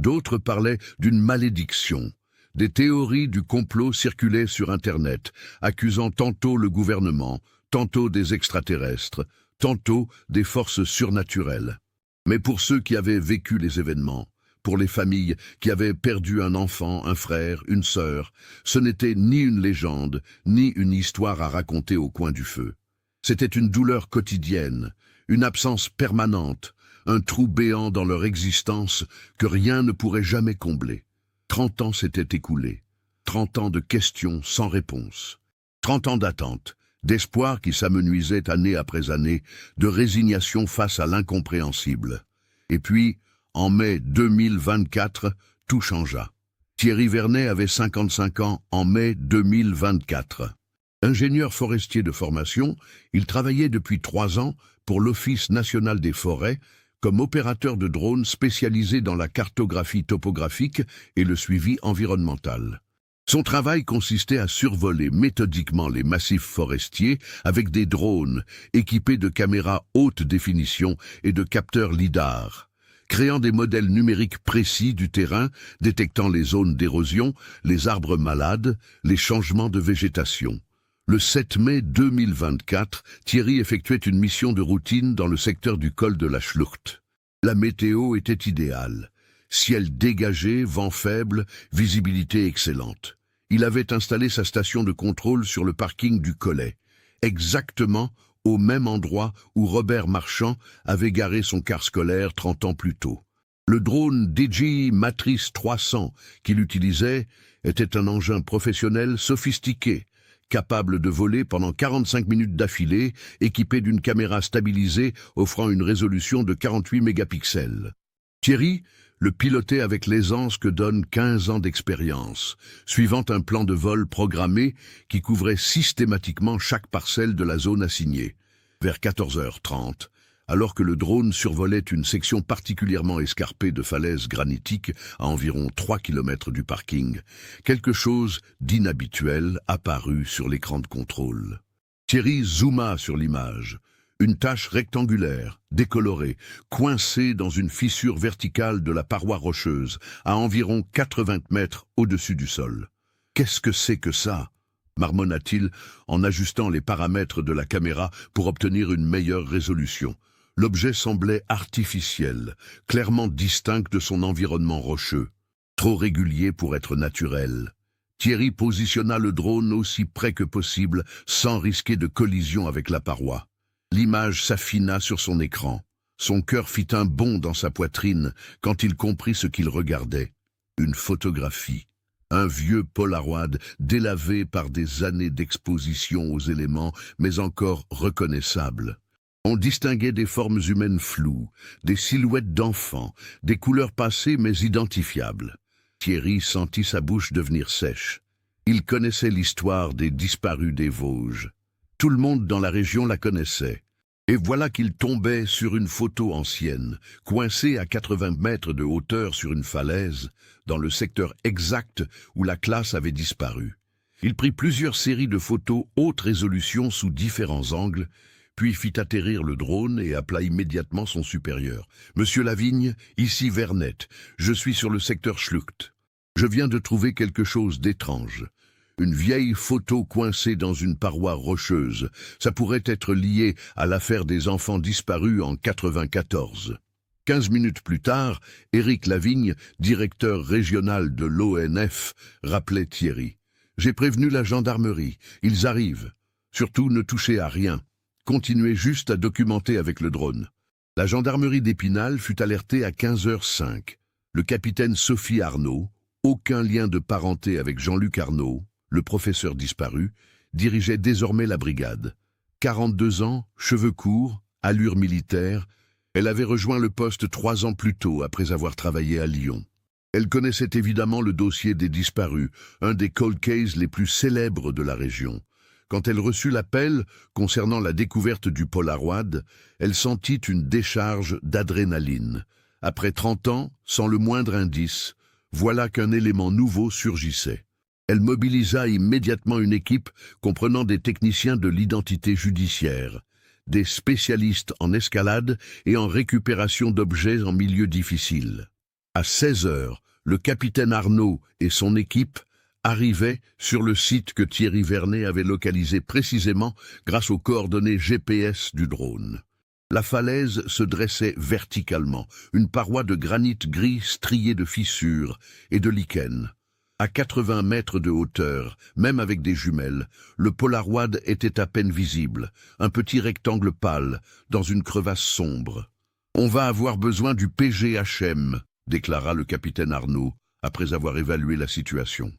D'autres parlaient d'une malédiction. Des théories du complot circulaient sur Internet, accusant tantôt le gouvernement, tantôt des extraterrestres, tantôt des forces surnaturelles. Mais pour ceux qui avaient vécu les événements, pour les familles qui avaient perdu un enfant, un frère, une sœur. Ce n'était ni une légende, ni une histoire à raconter au coin du feu. C'était une douleur quotidienne, une absence permanente, un trou béant dans leur existence que rien ne pourrait jamais combler. 30 ans s'étaient écoulés, 30 ans de questions sans réponse, 30 ans d'attente, d'espoir qui s'amenuisait année après année, de résignation face à l'incompréhensible. Et puis, en mai 2024, tout changea. Thierry Vernet avait 55 ans en mai 2024. Ingénieur forestier de formation, il travaillait depuis 3 ans pour l'Office national des forêts comme opérateur de drones spécialisé dans la cartographie topographique et le suivi environnemental. Son travail consistait à survoler méthodiquement les massifs forestiers avec des drones équipés de caméras haute définition et de capteurs LIDAR, créant des modèles numériques précis du terrain, détectant les zones d'érosion, les arbres malades, les changements de végétation. Le 7 mai 2024, Thierry effectuait une mission de routine dans le secteur du col de la Schlucht. La météo était idéale. Ciel dégagé, vent faible, visibilité excellente. Il avait installé sa station de contrôle sur le parking du Collet, exactement au même endroit où Robert Marchand avait garé son car scolaire 30 ans plus tôt. Le drone DJI Matrice 300 qu'il utilisait était un engin professionnel sophistiqué, capable de voler pendant 45 minutes d'affilée, équipé d'une caméra stabilisée offrant une résolution de 48 mégapixels. Thierry le pilotait avec l'aisance que donnent 15 ans d'expérience, suivant un plan de vol programmé qui couvrait systématiquement chaque parcelle de la zone assignée. Vers 14h30, alors que le drone survolait une section particulièrement escarpée de falaises granitiques à environ 3 km du parking, quelque chose d'inhabituel apparut sur l'écran de contrôle. Thierry zooma sur l'image. Une tache rectangulaire, décolorée, coincée dans une fissure verticale de la paroi rocheuse, à environ 80 mètres au-dessus du sol. « Qu'est-ce que c'est que ça ?» marmonna-t-il en ajustant les paramètres de la caméra pour obtenir une meilleure résolution. L'objet semblait artificiel, clairement distinct de son environnement rocheux, trop régulier pour être naturel. Thierry positionna le drone aussi près que possible, sans risquer de collision avec la paroi. L'image s'affina sur son écran. Son cœur fit un bond dans sa poitrine quand il comprit ce qu'il regardait. Une photographie. Un vieux Polaroid délavé par des années d'exposition aux éléments, mais encore reconnaissable. On distinguait des formes humaines floues, des silhouettes d'enfants, des couleurs passées mais identifiables. Thierry sentit sa bouche devenir sèche. Il connaissait l'histoire des disparus des Vosges. Tout le monde dans la région la connaissait. Et voilà qu'il tombait sur une photo ancienne, coincée à 80 mètres de hauteur sur une falaise, dans le secteur exact où la classe avait disparu. Il prit plusieurs séries de photos haute résolution sous différents angles, puis fit atterrir le drone et appela immédiatement son supérieur. « Monsieur Lavigne, ici Vernet, je suis sur le secteur Schlucht. Je viens de trouver quelque chose d'étrange. Une vieille photo coincée dans une paroi rocheuse. Ça pourrait être lié à l'affaire des enfants disparus en 94. 15 minutes plus tard, Éric Lavigne, directeur régional de l'ONF, rappelait Thierry. « J'ai prévenu la gendarmerie. Ils arrivent. Surtout, ne touchez à rien. Continuez juste à documenter avec le drone. » La gendarmerie d'Épinal fut alertée à 15h05. Le capitaine Sophie Arnaud, aucun lien de parenté avec Jean-Luc Arnaud, le professeur disparu, dirigeait désormais la brigade. 42 ans, cheveux courts, allure militaire, elle avait rejoint le poste 3 ans plus tôt après avoir travaillé à Lyon. Elle connaissait évidemment le dossier des disparus, un des cold cases les plus célèbres de la région. Quand elle reçut l'appel concernant la découverte du Polaroid, elle sentit une décharge d'adrénaline. Après 30 ans, sans le moindre indice, voilà qu'un élément nouveau surgissait. Elle mobilisa immédiatement une équipe comprenant des techniciens de l'identité judiciaire, des spécialistes en escalade et en récupération d'objets en milieu difficile. À 16h, le capitaine Arnaud et son équipe arrivaient sur le site que Thierry Vernet avait localisé précisément grâce aux coordonnées GPS du drone. La falaise se dressait verticalement, une paroi de granit gris striée de fissures et de lichens. À 80 mètres de hauteur, même avec des jumelles, le Polaroid était à peine visible, un petit rectangle pâle, dans une crevasse sombre. « On va avoir besoin du PGHM », déclara le capitaine Arnaud, après avoir évalué la situation.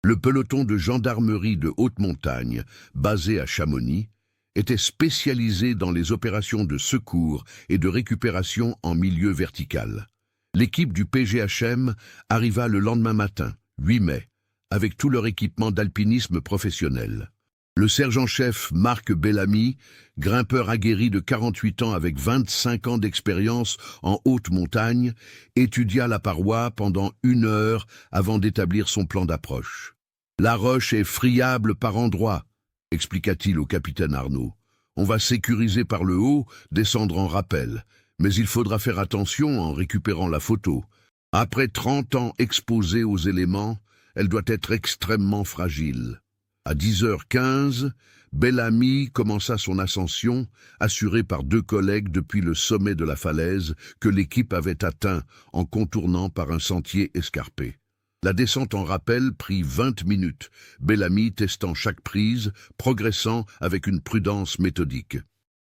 Le peloton de gendarmerie de haute montagne, basé à Chamonix, était spécialisé dans les opérations de secours et de récupération en milieu vertical. L'équipe du PGHM arriva le lendemain matin, 8 mai, avec tout leur équipement d'alpinisme professionnel. Le sergent-chef Marc Bellamy, grimpeur aguerri de 48 ans avec 25 ans d'expérience en haute montagne, étudia la paroi pendant 1 heure avant d'établir son plan d'approche. « La roche est friable par endroits », expliqua-t-il au capitaine Arnaud. « On va sécuriser par le haut, descendre en rappel, mais il faudra faire attention en récupérant la photo. Après 30 ans exposés aux éléments, elle doit être extrêmement fragile. » À 10h15, Bellamy commença son ascension, assuré par 2 collègues depuis le sommet de la falaise que l'équipe avait atteint en contournant par un sentier escarpé. La descente en rappel prit 20 minutes, Bellamy testant chaque prise, progressant avec une prudence méthodique.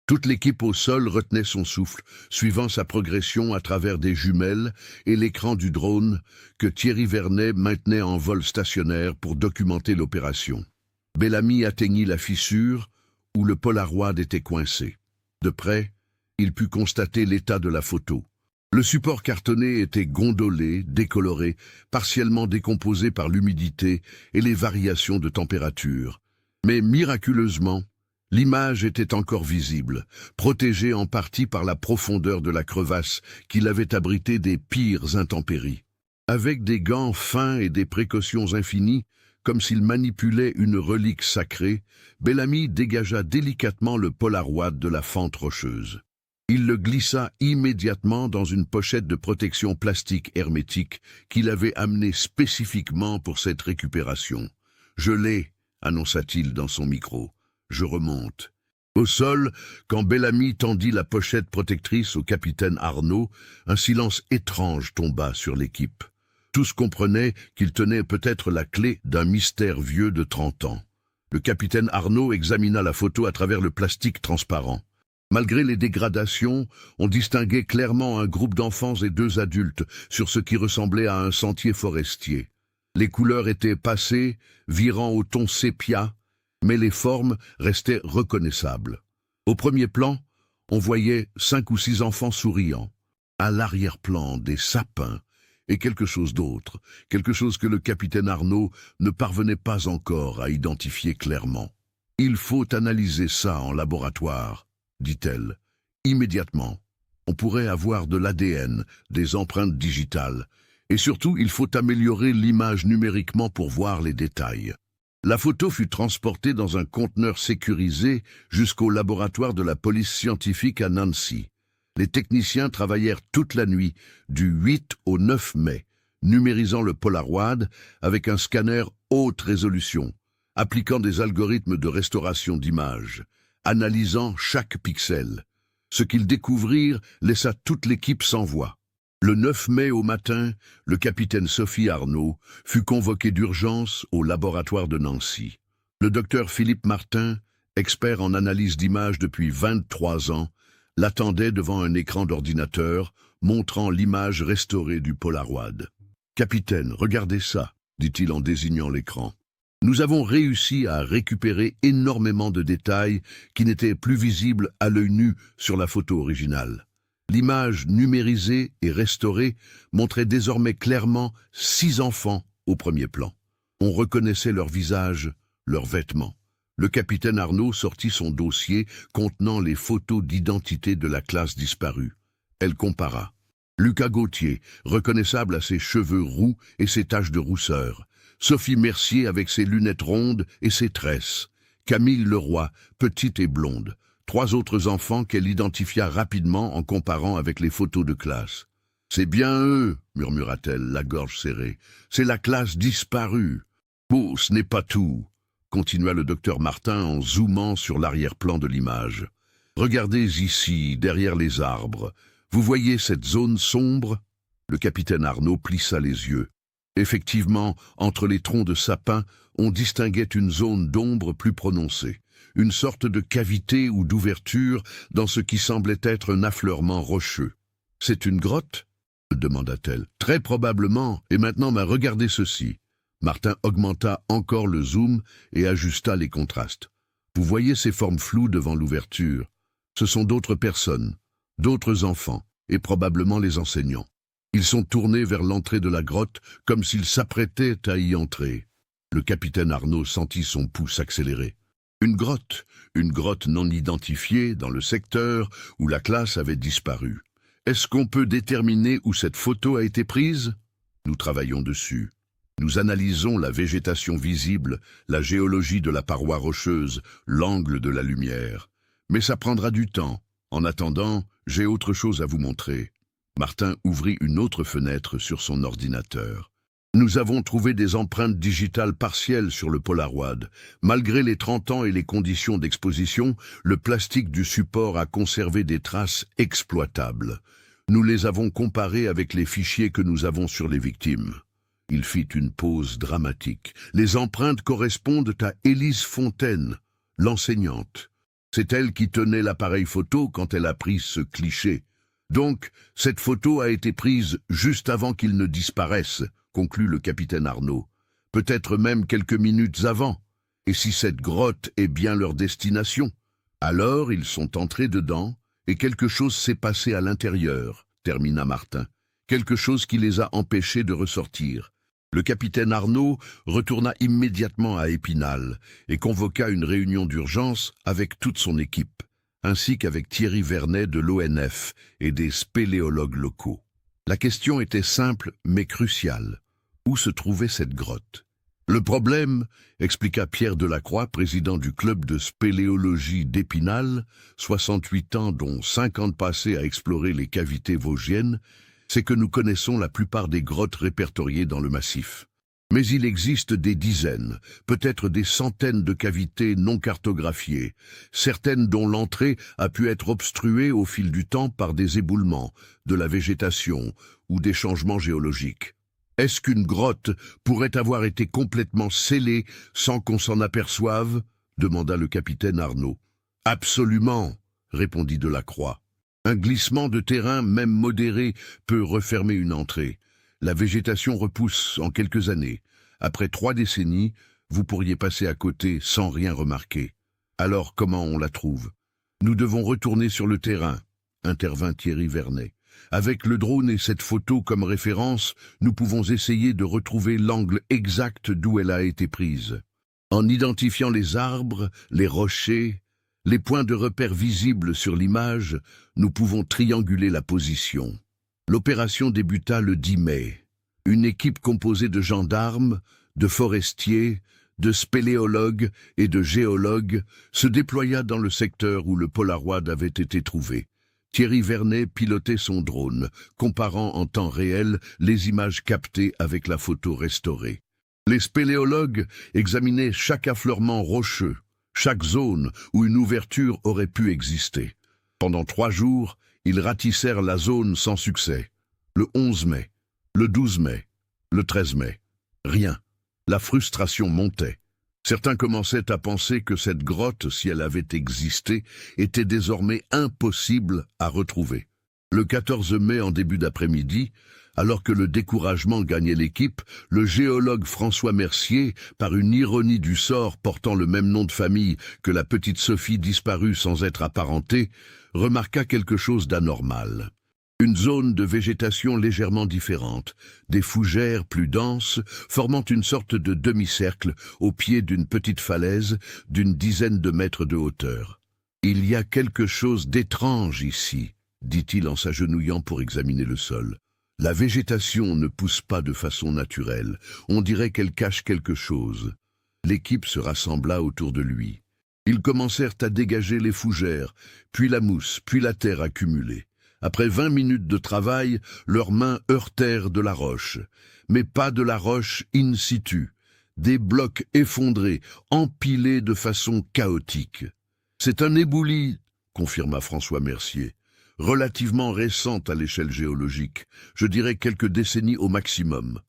Toute l'équipe au sol retenait son souffle, suivant sa progression à travers des jumelles et l'écran du drone que Thierry Vernet maintenait en vol stationnaire pour documenter l'opération. Bellamy atteignit la fissure où le Polaroid était coincé. De près, il put constater l'état de la photo. Le support cartonné était gondolé, décoloré, partiellement décomposé par l'humidité et les variations de température. Mais miraculeusement, l'image était encore visible, protégée en partie par la profondeur de la crevasse qui l'avait abritée des pires intempéries. Avec des gants fins et des précautions infinies, comme s'il manipulait une relique sacrée, Bellamy dégagea délicatement le Polaroid de la fente rocheuse. Il le glissa immédiatement dans une pochette de protection plastique hermétique qu'il avait amenée spécifiquement pour cette récupération. « Je l'ai », annonça-t-il dans son micro. « Je remonte. » Au sol, quand Bellamy tendit la pochette protectrice au capitaine Arnaud, un silence étrange tomba sur l'équipe. Tous comprenaient qu'il tenait peut-être la clé d'un mystère vieux de 30 ans. Le capitaine Arnaud examina la photo à travers le plastique transparent. Malgré les dégradations, on distinguait clairement un groupe d'enfants et 2 adultes sur ce qui ressemblait à un sentier forestier. Les couleurs étaient passées, virant au ton sépia, mais les formes restaient reconnaissables. Au premier plan, on voyait 5 ou 6 enfants souriants. À l'arrière-plan, des sapins et quelque chose d'autre, quelque chose que le capitaine Arnaud ne parvenait pas encore à identifier clairement. « Il faut analyser ça en laboratoire », dit-elle. « Immédiatement. On pourrait avoir de l'ADN, des empreintes digitales. Et surtout, il faut améliorer l'image numériquement pour voir les détails. » La photo fut transportée dans un conteneur sécurisé jusqu'au laboratoire de la police scientifique à Nancy. Les techniciens travaillèrent toute la nuit, du 8 au 9 mai, numérisant le Polaroid avec un scanner haute résolution, appliquant des algorithmes de restauration d'images, analysant chaque pixel. Ce qu'ils découvrirent laissa toute l'équipe sans voix. Le 9 mai au matin, le capitaine Sophie Arnaud fut convoqué d'urgence au laboratoire de Nancy. Le docteur Philippe Martin, expert en analyse d'images depuis 23 ans, l'attendait devant un écran d'ordinateur montrant l'image restaurée du Polaroid. « Capitaine, regardez ça », dit-il en désignant l'écran. « Nous avons réussi à récupérer énormément de détails qui n'étaient plus visibles à l'œil nu sur la photo originale. L'image numérisée et restaurée montrait désormais clairement 6 enfants au premier plan. On reconnaissait leurs visages, leurs vêtements. Le capitaine Arnaud sortit son dossier contenant les photos d'identité de la classe disparue. Elle compara. Lucas Gauthier, reconnaissable à ses cheveux roux et ses taches de rousseur. Sophie Mercier avec ses lunettes rondes et ses tresses. Camille Leroy, petite et blonde. 3 autres enfants qu'elle identifia rapidement en comparant avec les photos de classe. « C'est bien eux, murmura-t-elle, la gorge serrée. C'est la classe disparue. Oh, ce n'est pas tout, continua le docteur Martin en zoomant sur l'arrière-plan de l'image. Regardez ici, derrière les arbres. Vous voyez cette zone sombre? Le capitaine Arnaud plissa les yeux. Effectivement, entre les troncs de sapin, on distinguait une zone d'ombre plus prononcée, une sorte de cavité ou d'ouverture dans ce qui semblait être un affleurement rocheux. « C'est une grotte ?» demanda-t-elle. « Très probablement, et maintenant, regardez ceci. » Martin augmenta encore le zoom et ajusta les contrastes. « Vous voyez ces formes floues devant l'ouverture? Ce sont d'autres personnes, d'autres enfants, et probablement les enseignants. Ils sont tournés vers l'entrée de la grotte, comme s'ils s'apprêtaient à y entrer. » Le capitaine Arnaud sentit son pouls s'accélérer. Une grotte non identifiée dans le secteur où la classe avait disparu. Est-ce qu'on peut déterminer où cette photo a été prise? Nous travaillons dessus. Nous analysons la végétation visible, la géologie de la paroi rocheuse, l'angle de la lumière. Mais ça prendra du temps. En attendant, j'ai autre chose à vous montrer. Martin ouvrit une autre fenêtre sur son ordinateur. Nous avons trouvé des empreintes digitales partielles sur le Polaroid. Malgré les 30 ans et les conditions d'exposition, le plastique du support a conservé des traces exploitables. Nous les avons comparées avec les fichiers que nous avons sur les victimes. Il fit une pause dramatique. Les empreintes correspondent à Élise Fontaine, l'enseignante. C'est elle qui tenait l'appareil photo quand elle a pris ce cliché. Donc, cette photo a été prise juste avant qu'il ne disparaisse, conclut le capitaine Arnaud. Peut-être même quelques minutes avant. Et si cette grotte est bien leur destination? Alors ils sont entrés dedans, et quelque chose s'est passé à l'intérieur, termina Martin. Quelque chose qui les a empêchés de ressortir. Le capitaine Arnaud retourna immédiatement à Épinal et convoqua une réunion d'urgence avec toute son équipe, ainsi qu'avec Thierry Vernet de l'ONF et des spéléologues locaux. La question était simple mais cruciale. Où se trouvait cette grotte? Le problème, expliqua Pierre Delacroix, président du club de spéléologie d'Épinal, 68 ans dont 50 passés à explorer les cavités vosgiennes, c'est que nous connaissons la plupart des grottes répertoriées dans le massif. Mais il existe des dizaines, peut-être des centaines de cavités non cartographiées, certaines dont l'entrée a pu être obstruée au fil du temps par des éboulements, de la végétation ou des changements géologiques. Est-ce qu'une grotte pourrait avoir été complètement scellée sans qu'on s'en aperçoive? Demanda le capitaine Arnaud. Absolument, répondit Delacroix. Un glissement de terrain, même modéré, peut refermer une entrée. La végétation repousse en quelques années. Après 3 décennies, vous pourriez passer à côté sans rien remarquer. Alors comment on la trouve? Nous devons retourner sur le terrain, intervint Thierry Vernet. Avec le drone et cette photo comme référence, nous pouvons essayer de retrouver l'angle exact d'où elle a été prise. En identifiant les arbres, les rochers, les points de repère visibles sur l'image, nous pouvons trianguler la position. L'opération débuta le 10 mai. Une équipe composée de gendarmes, de forestiers, de spéléologues et de géologues se déploya dans le secteur où le Polaroid avait été trouvé. Thierry Vernet pilotait son drone, comparant en temps réel les images captées avec la photo restaurée. Les spéléologues examinaient chaque affleurement rocheux, chaque zone où une ouverture aurait pu exister. Pendant 3 jours, ils ratissèrent la zone sans succès. Le 11 mai, le 12 mai, le 13 mai. Rien. La frustration montait. Certains commençaient à penser que cette grotte, si elle avait existé, était désormais impossible à retrouver. Le 14 mai, en début d'après-midi, alors que le découragement gagnait l'équipe, le géologue François Mercier, par une ironie du sort portant le même nom de famille que la petite Sophie disparue sans être apparentée, remarqua quelque chose d'anormal. Une zone de végétation légèrement différente, des fougères plus denses, formant une sorte de demi-cercle au pied d'une petite falaise d'une dizaine de mètres de hauteur. « Il y a quelque chose d'étrange ici », dit-il en s'agenouillant pour examiner le sol. La végétation ne pousse pas de façon naturelle, on dirait qu'elle cache quelque chose. L'équipe se rassembla autour de lui. Ils commencèrent à dégager les fougères, puis la mousse, puis la terre accumulée. Après 20 minutes de travail, leurs mains heurtèrent de la roche, mais pas de la roche in situ, des blocs effondrés, empilés de façon chaotique. « C'est un éboulis !» confirma François Mercier. Relativement récente à l'échelle géologique, je dirais quelques décennies au maximum.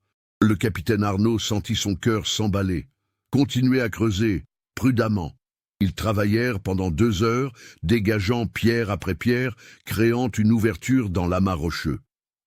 Le capitaine Arnaud sentit son cœur s'emballer. Continuez à creuser, prudemment. Ils travaillèrent pendant 2 heures, dégageant pierre après pierre, créant une ouverture dans l'amas rocheux.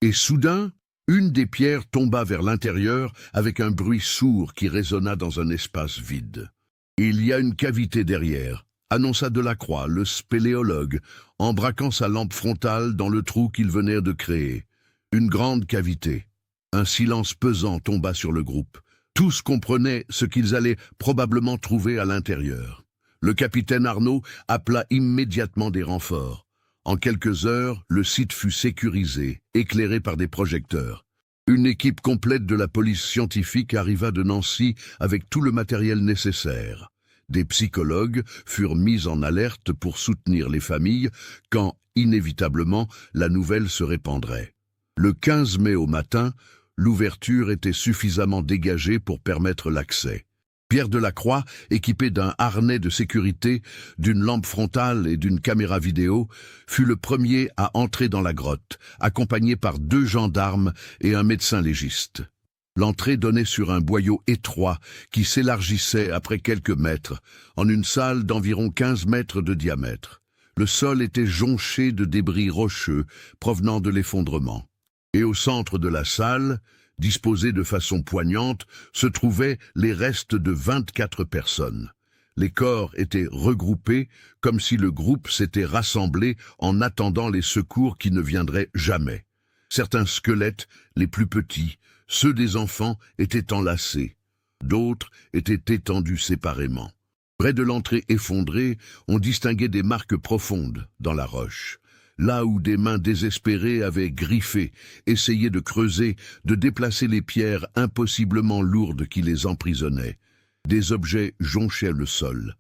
Et soudain, une des pierres tomba vers l'intérieur avec un bruit sourd qui résonna dans un espace vide. « Il y a une cavité derrière », annonça Delacroix, le spéléologue, en braquant sa lampe frontale dans le trou qu'ils venaient de créer. Une grande cavité. Un silence pesant tomba sur le groupe. Tous comprenaient ce qu'ils allaient probablement trouver à l'intérieur. Le capitaine Arnaud appela immédiatement des renforts. En quelques heures, le site fut sécurisé, éclairé par des projecteurs. Une équipe complète de la police scientifique arriva de Nancy avec tout le matériel nécessaire. Des psychologues furent mis en alerte pour soutenir les familles quand, inévitablement, la nouvelle se répandrait. Le 15 mai au matin, l'ouverture était suffisamment dégagée pour permettre l'accès. Pierre Delacroix, équipé d'un harnais de sécurité, d'une lampe frontale et d'une caméra vidéo, fut le premier à entrer dans la grotte, accompagné par 2 gendarmes et un médecin légiste. L'entrée donnait sur un boyau étroit qui s'élargissait après quelques mètres, en une salle d'environ 15 mètres de diamètre. Le sol était jonché de débris rocheux provenant de l'effondrement. Et au centre de la salle, disposés de façon poignante, se trouvaient les restes de 24 personnes. Les corps étaient regroupés comme si le groupe s'était rassemblé en attendant les secours qui ne viendraient jamais. Certains squelettes, les plus petits, ceux des enfants, étaient enlacés. D'autres étaient étendus séparément. Près de l'entrée effondrée, on distinguait des marques profondes dans la roche. Là où des mains désespérées avaient griffé, essayé de creuser, de déplacer les pierres impossiblement lourdes qui les emprisonnaient. Des objets jonchaient le sol.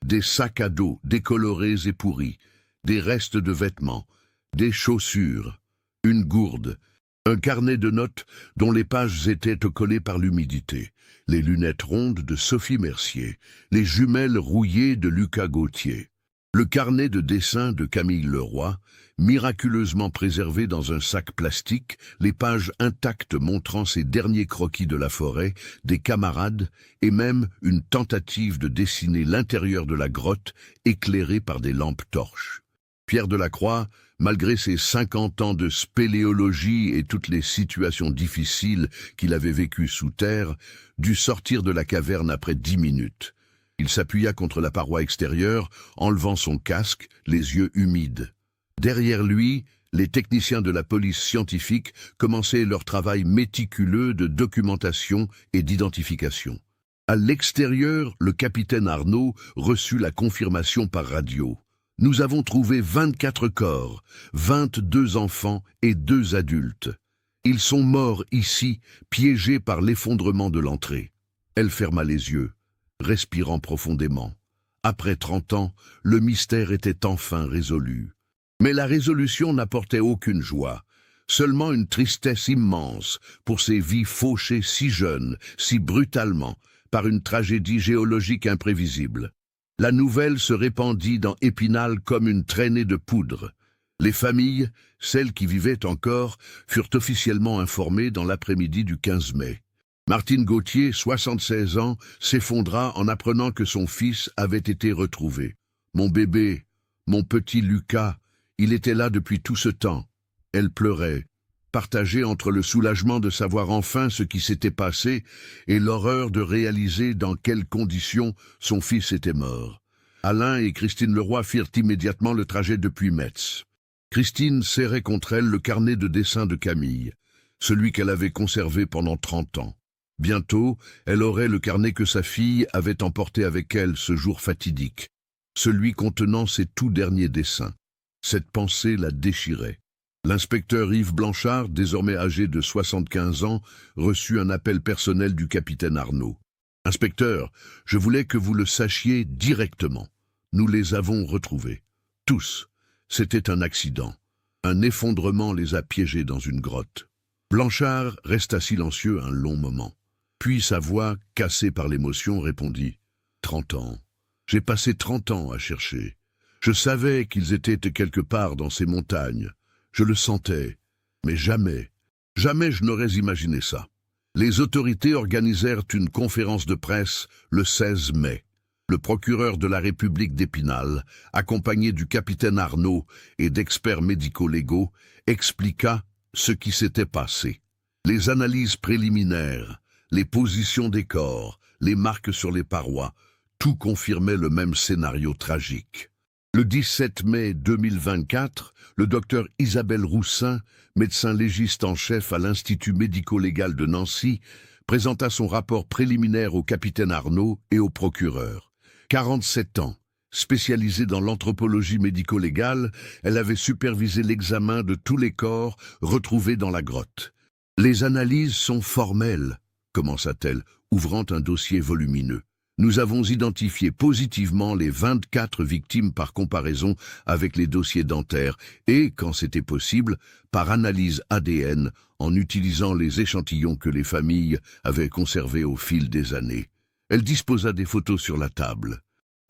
Des sacs à dos décolorés et pourris, des restes de vêtements, des chaussures, une gourde, un carnet de notes dont les pages étaient collées par l'humidité, les lunettes rondes de Sophie Mercier, les jumelles rouillées de Lucas Gauthier. Le carnet de dessin de Camille Leroy, miraculeusement préservé dans un sac plastique, les pages intactes montrant ses derniers croquis de la forêt, des camarades, et même une tentative de dessiner l'intérieur de la grotte, éclairée par des lampes torches. Pierre Delacroix, malgré ses 50 ans de spéléologie et toutes les situations difficiles qu'il avait vécues sous terre, dut sortir de la caverne après 10 minutes. Il s'appuya contre la paroi extérieure, enlevant son casque, les yeux humides. Derrière lui, les techniciens de la police scientifique commençaient leur travail méticuleux de documentation et d'identification. À l'extérieur, le capitaine Arnaud reçut la confirmation par radio. « Nous avons trouvé 24 corps, 22 enfants et 2 adultes. Ils sont morts ici, piégés par l'effondrement de l'entrée. » Elle ferma les yeux, respirant profondément. Après 30 ans, le mystère était enfin résolu. Mais la résolution n'apportait aucune joie, seulement une tristesse immense pour ces vies fauchées si jeunes, si brutalement, par une tragédie géologique imprévisible. La nouvelle se répandit dans Épinal comme une traînée de poudre. Les familles, celles qui vivaient encore, furent officiellement informées dans l'après-midi du 15 mai. Martine Gauthier, 76 ans, s'effondra en apprenant que son fils avait été retrouvé. « Mon bébé, mon petit Lucas, il était là depuis tout ce temps. » Elle pleurait, partagée entre le soulagement de savoir enfin ce qui s'était passé et l'horreur de réaliser dans quelles conditions son fils était mort. Alain et Christine Leroy firent immédiatement le trajet depuis Metz. Christine serrait contre elle le carnet de dessin de Camille, celui qu'elle avait conservé pendant 30 ans. Bientôt, elle aurait le carnet que sa fille avait emporté avec elle ce jour fatidique, celui contenant ses tout derniers dessins. Cette pensée la déchirait. L'inspecteur Yves Blanchard, désormais âgé de 75 ans, reçut un appel personnel du capitaine Arnaud. « Inspecteur, je voulais que vous le sachiez directement. Nous les avons retrouvés. Tous. C'était un accident. Un effondrement les a piégés dans une grotte. » Blanchard resta silencieux un long moment. Puis sa voix, cassée par l'émotion, répondit « 30 ans. J'ai passé 30 ans à chercher. Je savais qu'ils étaient quelque part dans ces montagnes. Je le sentais. Mais jamais, jamais je n'aurais imaginé ça. Les autorités organisèrent une conférence de presse le 16 mai. Le procureur de la République d'Épinal, accompagné du capitaine Arnaud et d'experts médico-légaux, expliqua ce qui s'était passé. Les analyses préliminaires, les positions des corps, les marques sur les parois, tout confirmait le même scénario tragique. Le 17 mai 2024, le docteur Isabelle Roussin, médecin légiste en chef à l'Institut médico-légal de Nancy, présenta son rapport préliminaire au capitaine Arnaud et au procureur. 47 ans, spécialisée dans l'anthropologie médico-légale, elle avait supervisé l'examen de tous les corps retrouvés dans la grotte. Les analyses sont formelles, commença-t-elle, ouvrant un dossier volumineux. Nous avons identifié positivement les 24 victimes par comparaison avec les dossiers dentaires et, quand c'était possible, par analyse ADN en utilisant les échantillons que les familles avaient conservés au fil des années. Elle disposa des photos sur la table.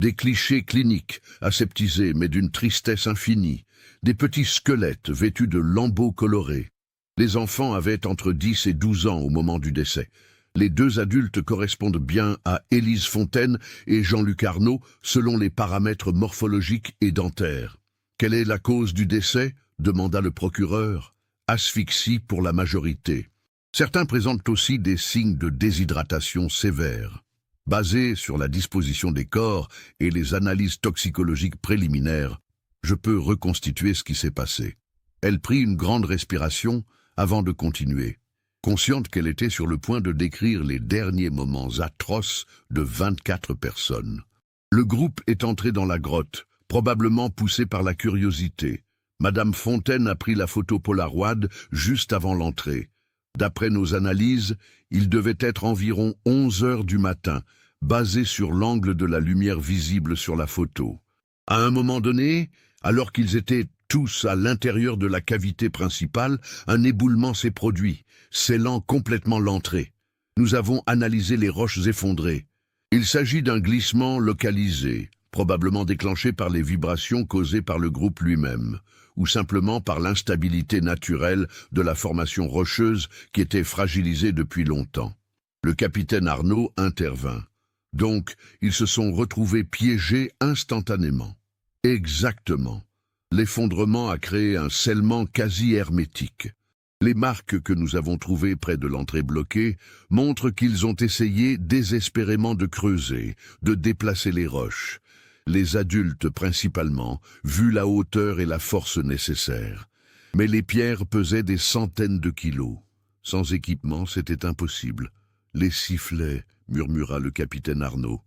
Des clichés cliniques, aseptisés mais d'une tristesse infinie, des petits squelettes vêtus de lambeaux colorés. Les enfants avaient entre 10 et 12 ans au moment du décès. Les deux adultes correspondent bien à Élise Fontaine et Jean-Luc Arnaud selon les paramètres morphologiques et dentaires. Quelle est la cause du décès ? Demanda le procureur. Asphyxie pour la majorité. Certains présentent aussi des signes de déshydratation sévère. Basé sur la disposition des corps et les analyses toxicologiques préliminaires, je peux reconstituer ce qui s'est passé. Elle prit une grande respiration avant de continuer. Consciente qu'elle était sur le point de décrire les derniers moments atroces de 24 personnes. Le groupe est entré dans la grotte, probablement poussé par la curiosité. Madame Fontaine a pris la photo Polaroid juste avant l'entrée. D'après nos analyses, il devait être environ 11 heures du matin, basé sur l'angle de la lumière visible sur la photo. À un moment donné, alors qu'ils étaient tous à l'intérieur de la cavité principale, un éboulement s'est produit, scellant complètement l'entrée. Nous avons analysé les roches effondrées. Il s'agit d'un glissement localisé, probablement déclenché par les vibrations causées par le groupe lui-même, ou simplement par l'instabilité naturelle de la formation rocheuse qui était fragilisée depuis longtemps. Le capitaine Arnaud intervint. Donc, ils se sont retrouvés piégés instantanément. Exactement. L'effondrement a créé un scellement quasi hermétique. Les marques que nous avons trouvées près de l'entrée bloquée montrent qu'ils ont essayé désespérément de creuser, de déplacer les roches. Les adultes principalement, vu la hauteur et la force nécessaires. Mais les pierres pesaient des centaines de kilos. Sans équipement, c'était impossible. Les sifflets, murmura le capitaine Arnaud.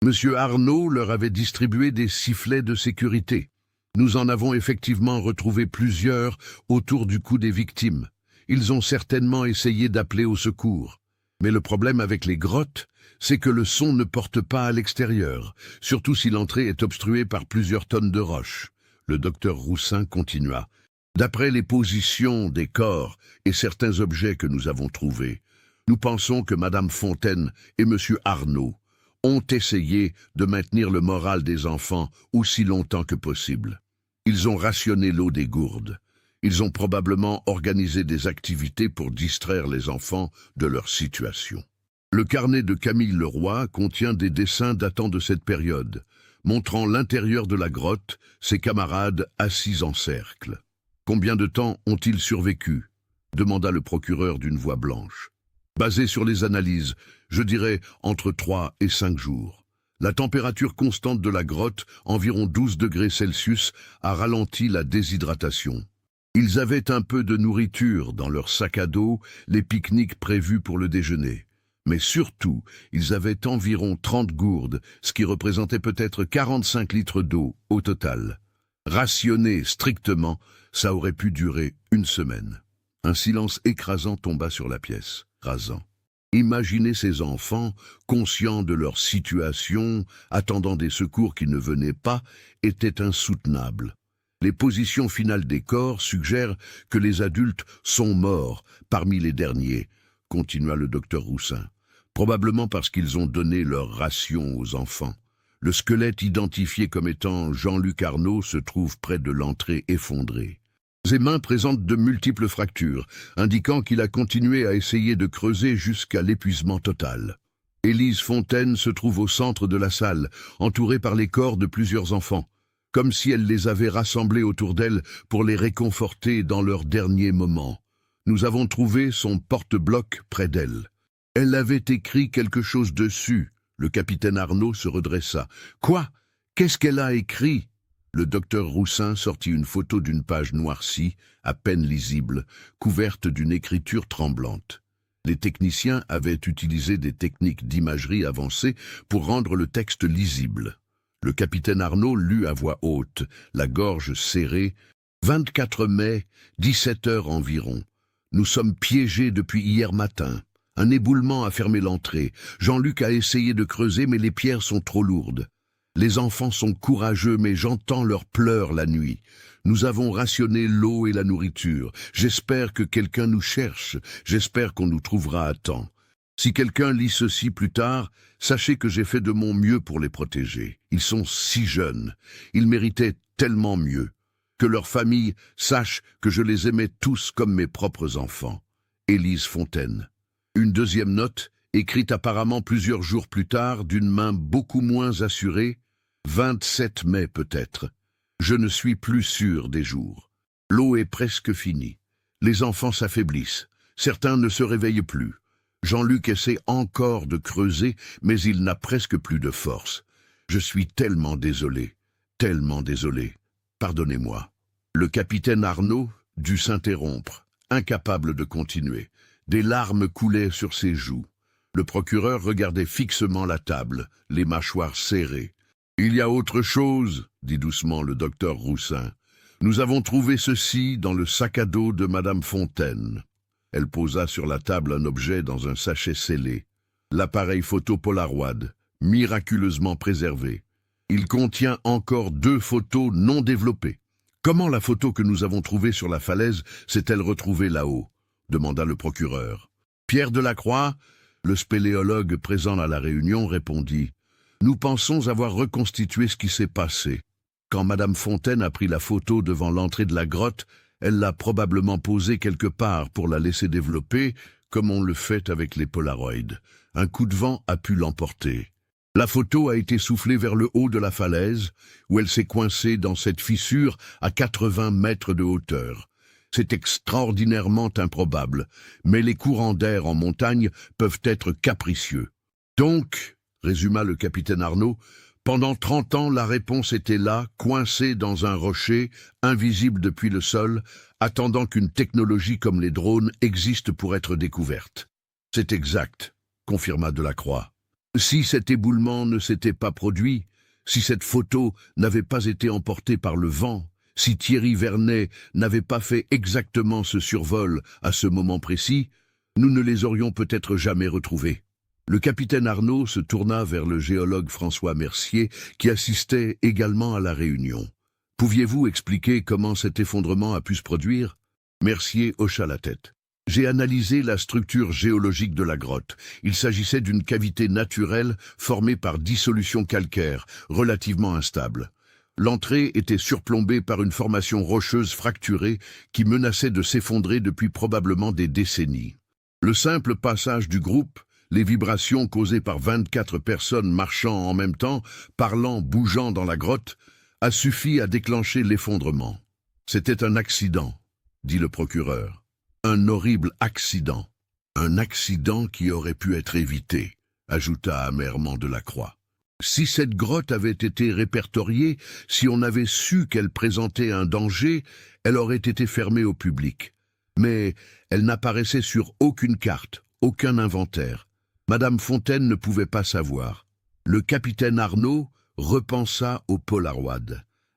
Monsieur Arnaud leur avait distribué des sifflets de sécurité. Nous en avons effectivement retrouvé plusieurs autour du cou des victimes. Ils ont certainement essayé d'appeler au secours. Mais le problème avec les grottes, c'est que le son ne porte pas à l'extérieur, surtout si l'entrée est obstruée par plusieurs tonnes de roches. Le docteur Roussin continua. D'après les positions des corps et certains objets que nous avons trouvés, nous pensons que Madame Fontaine et Monsieur Arnaud ont essayé de maintenir le moral des enfants aussi longtemps que possible. Ils ont rationné l'eau des gourdes. Ils ont probablement organisé des activités pour distraire les enfants de leur situation. Le carnet de Camille Leroy contient des dessins datant de cette période, montrant l'intérieur de la grotte, ses camarades assis en cercle. Combien de temps ont-ils survécu ? Demanda le procureur d'une voix blanche. Basé sur les analyses, je dirais entre 3 et 5 jours. La température constante de la grotte, environ 12 degrés Celsius, a ralenti la déshydratation. Ils avaient un peu de nourriture dans leur sac à dos, les pique-niques prévus pour le déjeuner. Mais surtout, ils avaient environ 30 gourdes, ce qui représentait peut-être 45 litres d'eau au total. Rationné strictement, ça aurait pu durer 1 semaine. Un silence écrasant tomba sur la pièce, rasant. Imaginer ces enfants, conscients de leur situation, attendant des secours qui ne venaient pas, était insoutenable. Les positions finales des corps suggèrent que les adultes sont morts parmi les derniers, continua le docteur Roussin, probablement parce qu'ils ont donné leur ration aux enfants. Le squelette identifié comme étant Jean-Luc Arnault se trouve près de l'entrée effondrée. Ses mains présentent de multiples fractures, indiquant qu'il a continué à essayer de creuser jusqu'à l'épuisement total. Élise Fontaine se trouve au centre de la salle, entourée par les corps de plusieurs enfants, comme si elle les avait rassemblés autour d'elle pour les réconforter dans leurs derniers moments. Nous avons trouvé son porte-bloc près d'elle. Elle avait écrit quelque chose dessus. Le capitaine Arnault se redressa. « Quoi? Qu'est-ce qu'elle a écrit ?» Le docteur Roussin sortit une photo d'une page noircie, à peine lisible, couverte d'une écriture tremblante. Les techniciens avaient utilisé des techniques d'imagerie avancées pour rendre le texte lisible. Le capitaine Arnault lut à voix haute, la gorge serrée. « 24 mai, 17 heures environ. Nous sommes piégés depuis hier matin. Un éboulement a fermé l'entrée. Jean-Luc a essayé de creuser, mais les pierres sont trop lourdes. Les enfants sont courageux, mais j'entends leurs pleurs la nuit. Nous avons rationné l'eau et la nourriture. J'espère que quelqu'un nous cherche. J'espère qu'on nous trouvera à temps. Si quelqu'un lit ceci plus tard, sachez que j'ai fait de mon mieux pour les protéger. Ils sont si jeunes. Ils méritaient tellement mieux. Que leur famille sache que je les aimais tous comme mes propres enfants. Élise Fontaine. » Une deuxième note, écrite apparemment plusieurs jours plus tard, d'une main beaucoup moins assurée, 27 mai peut-être. Je ne suis plus sûr des jours. L'eau est presque finie. Les enfants s'affaiblissent. Certains ne se réveillent plus. Jean-Luc essaie encore de creuser, mais il n'a presque plus de force. Je suis tellement désolé, tellement désolé. Pardonnez-moi. Le capitaine Arnault dut s'interrompre, incapable de continuer. Des larmes coulaient sur ses joues. Le procureur regardait fixement la table, les mâchoires serrées. « Il y a autre chose, » dit doucement le docteur Roussin. « Nous avons trouvé ceci dans le sac à dos de Madame Fontaine. » Elle posa sur la table un objet dans un sachet scellé. L'appareil photo Polaroid, miraculeusement préservé. Il contient encore 2 photos non développées. Comment la photo que nous avons trouvée sur la falaise s'est-elle retrouvée là-haut ? Demanda le procureur. Pierre Delacroix, le spéléologue présent à la réunion, répondit. Nous pensons avoir reconstitué ce qui s'est passé. Quand Madame Fontaine a pris la photo devant l'entrée de la grotte, elle l'a probablement posée quelque part pour la laisser développer, comme on le fait avec les Polaroids. Un coup de vent a pu l'emporter. La photo a été soufflée vers le haut de la falaise, où elle s'est coincée dans cette fissure à 80 mètres de hauteur. C'est extraordinairement improbable, mais les courants d'air en montagne peuvent être capricieux. Donc, résuma le capitaine Arnault, pendant 30 ans, la réponse était là, coincée dans un rocher, invisible depuis le sol, attendant qu'une technologie comme les drones existe pour être découverte. C'est exact, confirma Delacroix. Si cet éboulement ne s'était pas produit, si cette photo n'avait pas été emportée par le vent, si Thierry Vernet n'avait pas fait exactement ce survol à ce moment précis, nous ne les aurions peut-être jamais retrouvés. Le capitaine Arnault se tourna vers le géologue François Mercier, qui assistait également à la réunion. « Pouviez-vous expliquer comment cet effondrement a pu se produire ?» Mercier hocha la tête. « J'ai analysé la structure géologique de la grotte. Il s'agissait d'une cavité naturelle formée par dissolution calcaire, relativement instable. L'entrée était surplombée par une formation rocheuse fracturée qui menaçait de s'effondrer depuis probablement des décennies. Le simple passage du groupe, les vibrations causées par 24 personnes marchant en même temps, parlant, bougeant dans la grotte, a suffi à déclencher l'effondrement. C'était un accident, dit le procureur. Un horrible accident. Un accident qui aurait pu être évité, ajouta amèrement Delacroix. Si cette grotte avait été répertoriée, si on avait su qu'elle présentait un danger, elle aurait été fermée au public. Mais elle n'apparaissait sur aucune carte, aucun inventaire. Madame Fontaine ne pouvait pas savoir. Le capitaine Arnault repensa au Polaroid,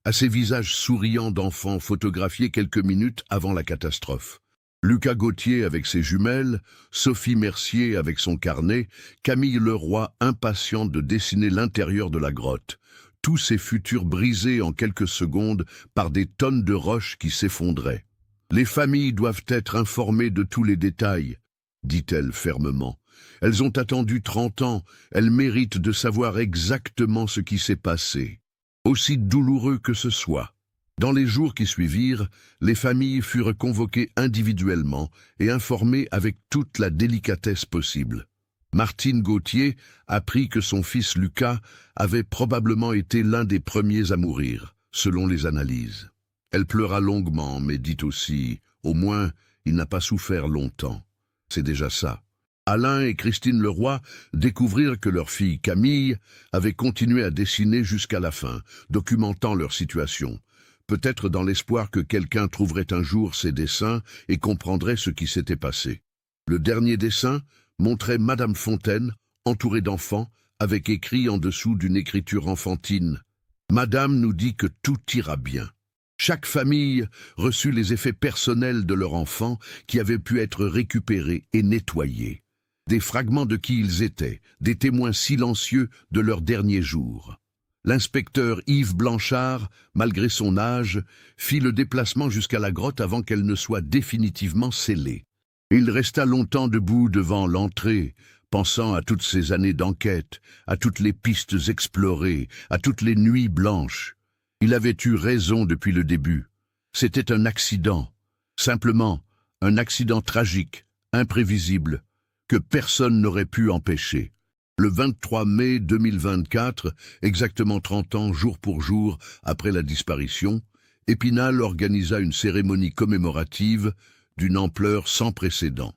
à ces visages souriants d'enfants photographiés quelques minutes avant la catastrophe. Lucas Gauthier avec ses jumelles, Sophie Mercier avec son carnet, Camille Leroy impatiente de dessiner l'intérieur de la grotte. Tous ces futurs brisés en quelques secondes par des tonnes de roches qui s'effondraient. « Les familles doivent être informées de tous les détails, dit-elle fermement. Elles ont attendu 30 ans, elles méritent de savoir exactement ce qui s'est passé. Aussi douloureux que ce soit. Dans les jours qui suivirent, les familles furent convoquées individuellement et informées avec toute la délicatesse possible. Martine Gauthier apprit que son fils Lucas avait probablement été l'un des premiers à mourir, selon les analyses. Elle pleura longuement, mais dit aussi, au moins, il n'a pas souffert longtemps. C'est déjà ça. Alain et Christine Leroy découvrirent que leur fille Camille avait continué à dessiner jusqu'à la fin, documentant leur situation, peut-être dans l'espoir que quelqu'un trouverait un jour ses dessins et comprendrait ce qui s'était passé. Le dernier dessin montrait Madame Fontaine, entourée d'enfants, avec écrit en dessous d'une écriture enfantine. « Madame nous dit que tout ira bien ». Chaque famille reçut les effets personnels de leur enfant qui avaient pu être récupérés et nettoyés. Des fragments de qui ils étaient, des témoins silencieux de leurs derniers jours. L'inspecteur Yves Blanchard, malgré son âge, fit le déplacement jusqu'à la grotte avant qu'elle ne soit définitivement scellée. Il resta longtemps debout devant l'entrée, pensant à toutes ces années d'enquête, à toutes les pistes explorées, à toutes les nuits blanches. Il avait eu raison depuis le début. C'était un accident, simplement un accident tragique, imprévisible, que personne n'aurait pu empêcher. Le 23 mai 2024, exactement 30 ans jour pour jour après la disparition, Épinal organisa une cérémonie commémorative d'une ampleur sans précédent.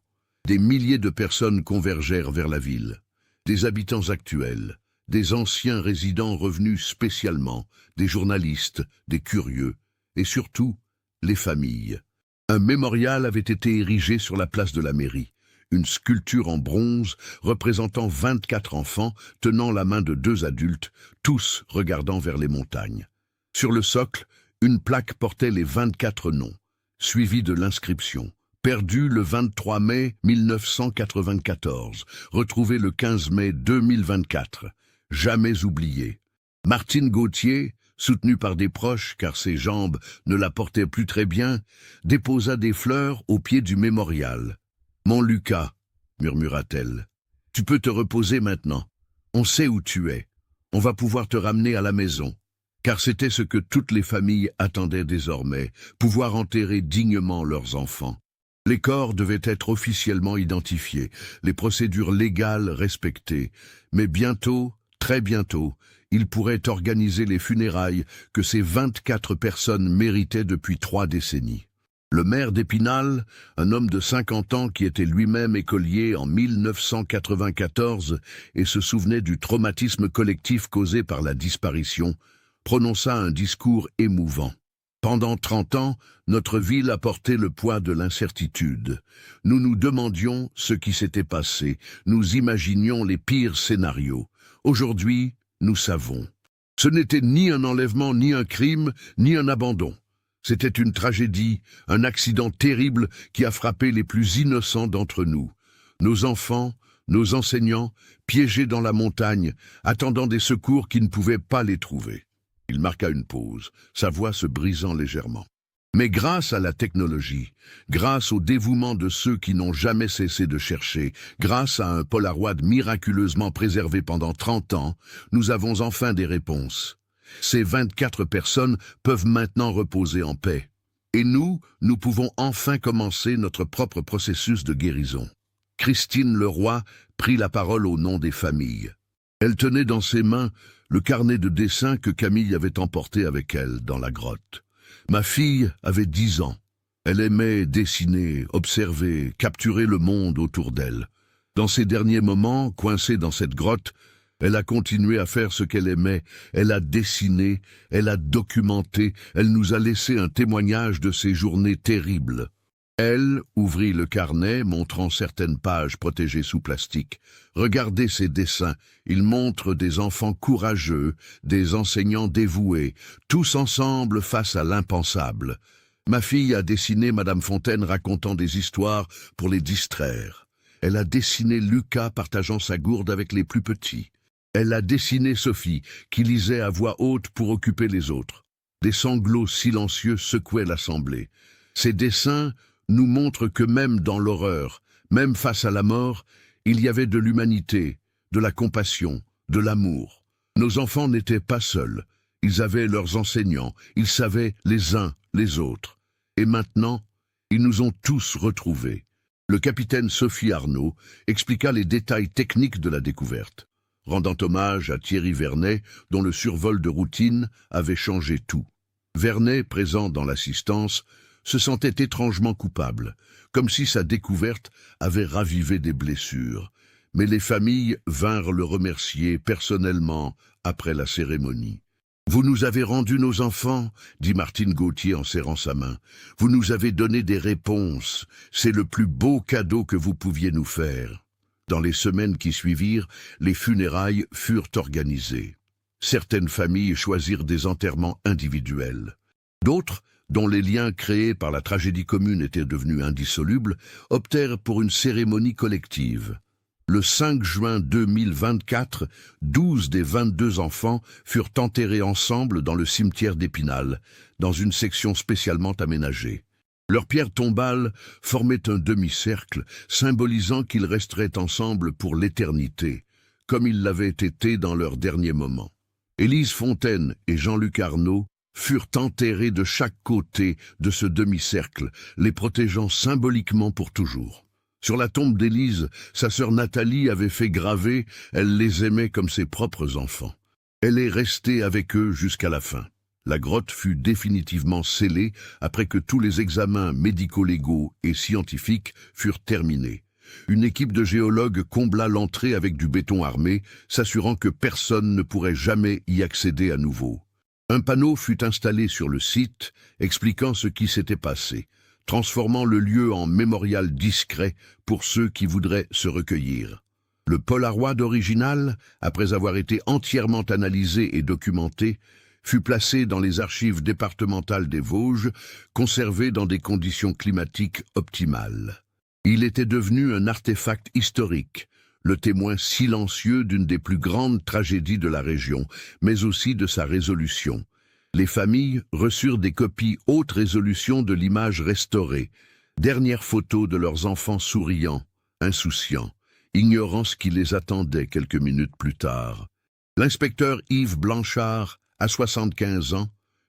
Des milliers de personnes convergèrent vers la ville. Des habitants actuels, des anciens résidents revenus spécialement, des journalistes, des curieux, et surtout, les familles. Un mémorial avait été érigé sur la place de la mairie. Une sculpture en bronze représentant 24 enfants tenant la main de 2 adultes, tous regardant vers les montagnes. Sur le socle, une plaque portait les 24 noms, suivie de l'inscription. Perdu le 23 mai 1994, retrouvé le 15 mai 2024. Jamais oublié. Martine Gauthier, soutenue par des proches car ses jambes ne la portaient plus très bien, déposa des fleurs au pied du mémorial. « Mon Lucas, murmura-t-elle, tu peux te reposer maintenant. On sait où tu es. On va pouvoir te ramener à la maison. » Car c'était ce que toutes les familles attendaient désormais, pouvoir enterrer dignement leurs enfants. Les corps devaient être officiellement identifiés, les procédures légales respectées, mais bientôt, très bientôt, ils pourraient organiser les funérailles que ces 24 personnes méritaient depuis 3 décennies. Le maire d'Épinal, un homme de 50 ans qui était lui-même écolier en 1994 et se souvenait du traumatisme collectif causé par la disparition, prononça un discours émouvant. Pendant 30 ans, notre ville a porté le poids de l'incertitude. Nous nous demandions ce qui s'était passé, nous imaginions les pires scénarios. Aujourd'hui, nous savons. Ce n'était ni un enlèvement, ni un crime, ni un abandon. C'était une tragédie, un accident terrible qui a frappé les plus innocents d'entre nous. Nos enfants, nos enseignants, piégés dans la montagne, attendant des secours qui ne pouvaient pas les trouver. Il marqua une pause, sa voix se brisant légèrement. Mais grâce à la technologie, grâce au dévouement de ceux qui n'ont jamais cessé de chercher, grâce à un Polaroid miraculeusement préservé pendant 30 ans, nous avons enfin des réponses. Ces 24 personnes peuvent maintenant reposer en paix. Et nous pouvons enfin commencer notre propre processus de guérison. Christine Leroy prit la parole au nom des familles. Elle tenait dans ses mains le carnet de dessin que Camille avait emporté avec elle dans la grotte. Ma fille avait 10 ans. Elle aimait dessiner, observer, capturer le monde autour d'elle. Dans ses derniers moments, coincée dans cette grotte, elle a continué à faire ce qu'elle aimait. Elle a dessiné, elle a documenté, elle nous a laissé un témoignage de ces journées terribles. Elle ouvrit le carnet, montrant certaines pages protégées sous plastique. Regardez ces dessins, ils montrent des enfants courageux, des enseignants dévoués, tous ensemble face à l'impensable. Ma fille a dessiné Madame Fontaine racontant des histoires pour les distraire. Elle a dessiné Lucas partageant sa gourde avec les plus petits. Elle a dessiné Sophie, qui lisait à voix haute pour occuper les autres. Des sanglots silencieux secouaient l'assemblée. Ces dessins nous montrent que même dans l'horreur, même face à la mort, Il y avait de l'humanité, de la compassion, de l'amour. Nos enfants n'étaient pas seuls. Ils avaient leurs enseignants, ils savaient les uns les autres. Et maintenant, ils nous ont tous retrouvés. Le capitaine Sophie Arnaud expliqua les détails techniques de la découverte, rendant hommage à Thierry Vernet, dont le survol de routine avait changé tout. Vernet, présent dans l'assistance, se sentait étrangement coupable, comme si sa découverte avait ravivé des blessures. Mais les familles vinrent le remercier personnellement après la cérémonie. « Vous nous avez rendu nos enfants » dit Martine Gauthier en serrant sa main. « Vous nous avez donné des réponses. C'est le plus beau cadeau que vous pouviez nous faire. » Dans les semaines qui suivirent, les funérailles furent organisées. Certaines familles choisirent des enterrements individuels. D'autres, dont les liens créés par la tragédie commune étaient devenus indissolubles, optèrent pour une cérémonie collective. Le 5 juin 2024, 12 des 22 enfants furent enterrés ensemble dans le cimetière d'Épinal, dans une section spécialement aménagée. Leurs pierres tombales formaient un demi-cercle, symbolisant qu'ils resteraient ensemble pour l'éternité, comme ils l'avaient été dans leurs derniers moments. Élise Fontaine et Jean-Luc Arnaud furent enterrés de chaque côté de ce demi-cercle, les protégeant symboliquement pour toujours. Sur la tombe d'Élise, sa sœur Nathalie avait fait graver « Elle les aimait comme ses propres enfants ». Elle est restée avec eux jusqu'à la fin. La grotte fut définitivement scellée après que tous les examens médico-légaux et scientifiques furent terminés. Une équipe de géologues combla l'entrée avec du béton armé, s'assurant que personne ne pourrait jamais y accéder à nouveau. Un panneau fut installé sur le site expliquant ce qui s'était passé, transformant le lieu en mémorial discret pour ceux qui voudraient se recueillir. Le Polaroid original, après avoir été entièrement analysé et documenté, fut placé dans les archives départementales des Vosges, conservé dans des conditions climatiques optimales. Il était devenu un artefact historique, le témoin silencieux d'une des plus grandes tragédies de la région, mais aussi de sa résolution. Les familles reçurent des copies haute résolution de l'image restaurée, dernière photo de leurs enfants souriants, insouciants, ignorant ce qui les attendait quelques minutes plus tard. L'inspecteur Yves Blanchard, à 75 ans,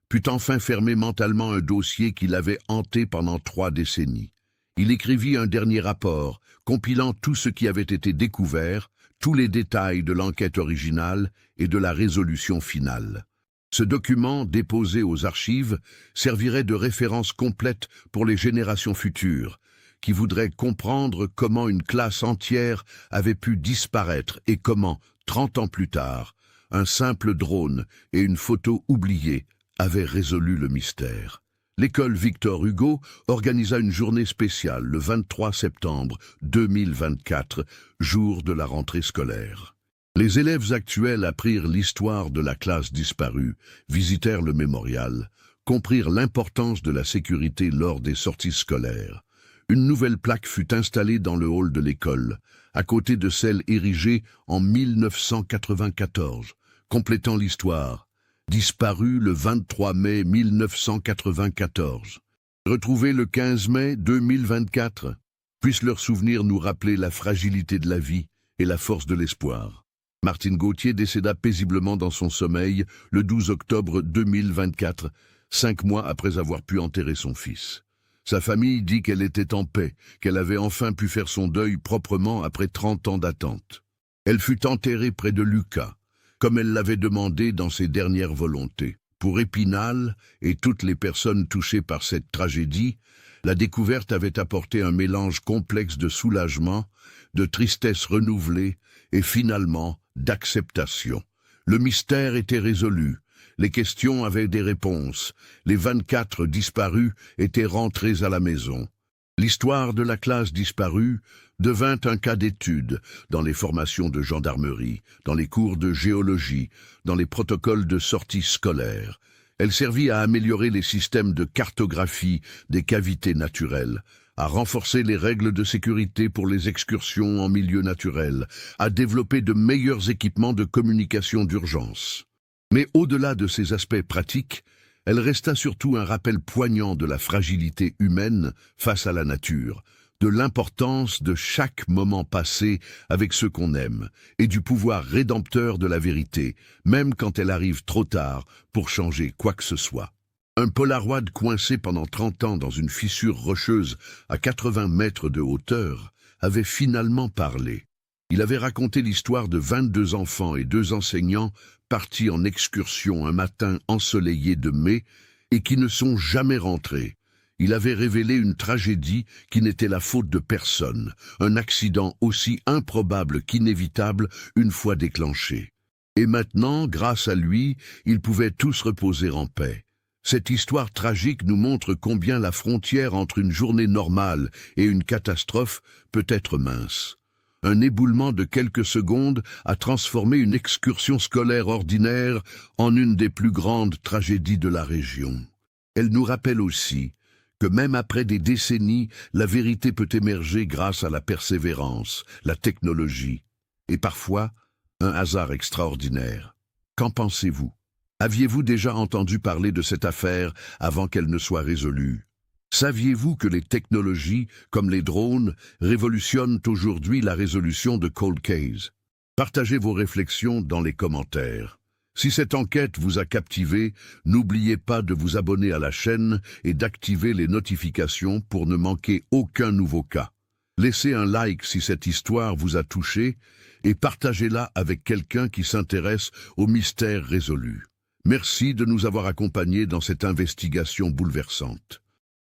put enfin fermer mentalement un dossier qui l'avait hanté pendant 3 décennies. Il écrivit un dernier rapport, compilant tout ce qui avait été découvert, tous les détails de l'enquête originale et de la résolution finale. Ce document, déposé aux archives, servirait de référence complète pour les générations futures, qui voudraient comprendre comment une classe entière avait pu disparaître et comment, 30 ans plus tard, un simple drone et une photo oubliée avaient résolu le mystère. L'école Victor Hugo organisa une journée spéciale le 23 septembre 2024, jour de la rentrée scolaire. Les élèves actuels apprirent l'histoire de la classe disparue, visitèrent le mémorial, comprirent l'importance de la sécurité lors des sorties scolaires. Une nouvelle plaque fut installée dans le hall de l'école, à côté de celle érigée en 1994, complétant l'histoire. Disparu le 23 mai 1994. Retrouvé le 15 mai 2024. Puisse leur souvenir nous rappeler la fragilité de la vie et la force de l'espoir. Martine Gauthier décéda paisiblement dans son sommeil le 12 octobre 2024, 5 mois après avoir pu enterrer son fils. Sa famille dit qu'elle était en paix, qu'elle avait enfin pu faire son deuil proprement après 30 ans d'attente. Elle fut enterrée près de Lucas, comme elle l'avait demandé dans ses dernières volontés. Pour Épinal et toutes les personnes touchées par cette tragédie, la découverte avait apporté un mélange complexe de soulagement, de tristesse renouvelée et finalement d'acceptation. Le mystère était résolu, les questions avaient des réponses, les 24 disparus étaient rentrés à la maison. L'histoire de la classe disparue devint un cas d'étude dans les formations de gendarmerie, dans les cours de géologie, dans les protocoles de sortie scolaire. Elle servit à améliorer les systèmes de cartographie des cavités naturelles, à renforcer les règles de sécurité pour les excursions en milieu naturel, à développer de meilleurs équipements de communication d'urgence. Mais au-delà de ces aspects pratiques, elle resta surtout un rappel poignant de la fragilité humaine face à la nature, de l'importance de chaque moment passé avec ceux qu'on aime, et du pouvoir rédempteur de la vérité, même quand elle arrive trop tard pour changer quoi que ce soit. Un Polaroid coincé pendant 30 ans dans une fissure rocheuse à 80 mètres de hauteur avait finalement parlé. Il avait raconté l'histoire de 22 enfants et 2 enseignants partis en excursion un matin ensoleillé de mai et qui ne sont jamais rentrés. Il avait révélé une tragédie qui n'était la faute de personne, un accident aussi improbable qu'inévitable une fois déclenché. Et maintenant, grâce à lui, ils pouvaient tous reposer en paix. Cette histoire tragique nous montre combien la frontière entre une journée normale et une catastrophe peut être mince. Un éboulement de quelques secondes a transformé une excursion scolaire ordinaire en une des plus grandes tragédies de la région. Elle nous rappelle aussi que même après des décennies, la vérité peut émerger grâce à la persévérance, la technologie et parfois un hasard extraordinaire. Qu'en pensez-vous? Aviez-vous déjà entendu parler de cette affaire avant qu'elle ne soit résolue? Saviez-vous que les technologies, comme les drones, révolutionnent aujourd'hui la résolution de cold case? Partagez vos réflexions dans les commentaires. Si cette enquête vous a captivé, n'oubliez pas de vous abonner à la chaîne et d'activer les notifications pour ne manquer aucun nouveau cas. Laissez un like si cette histoire vous a touché et partagez-la avec quelqu'un qui s'intéresse aux mystères résolus. Merci de nous avoir accompagnés dans cette investigation bouleversante.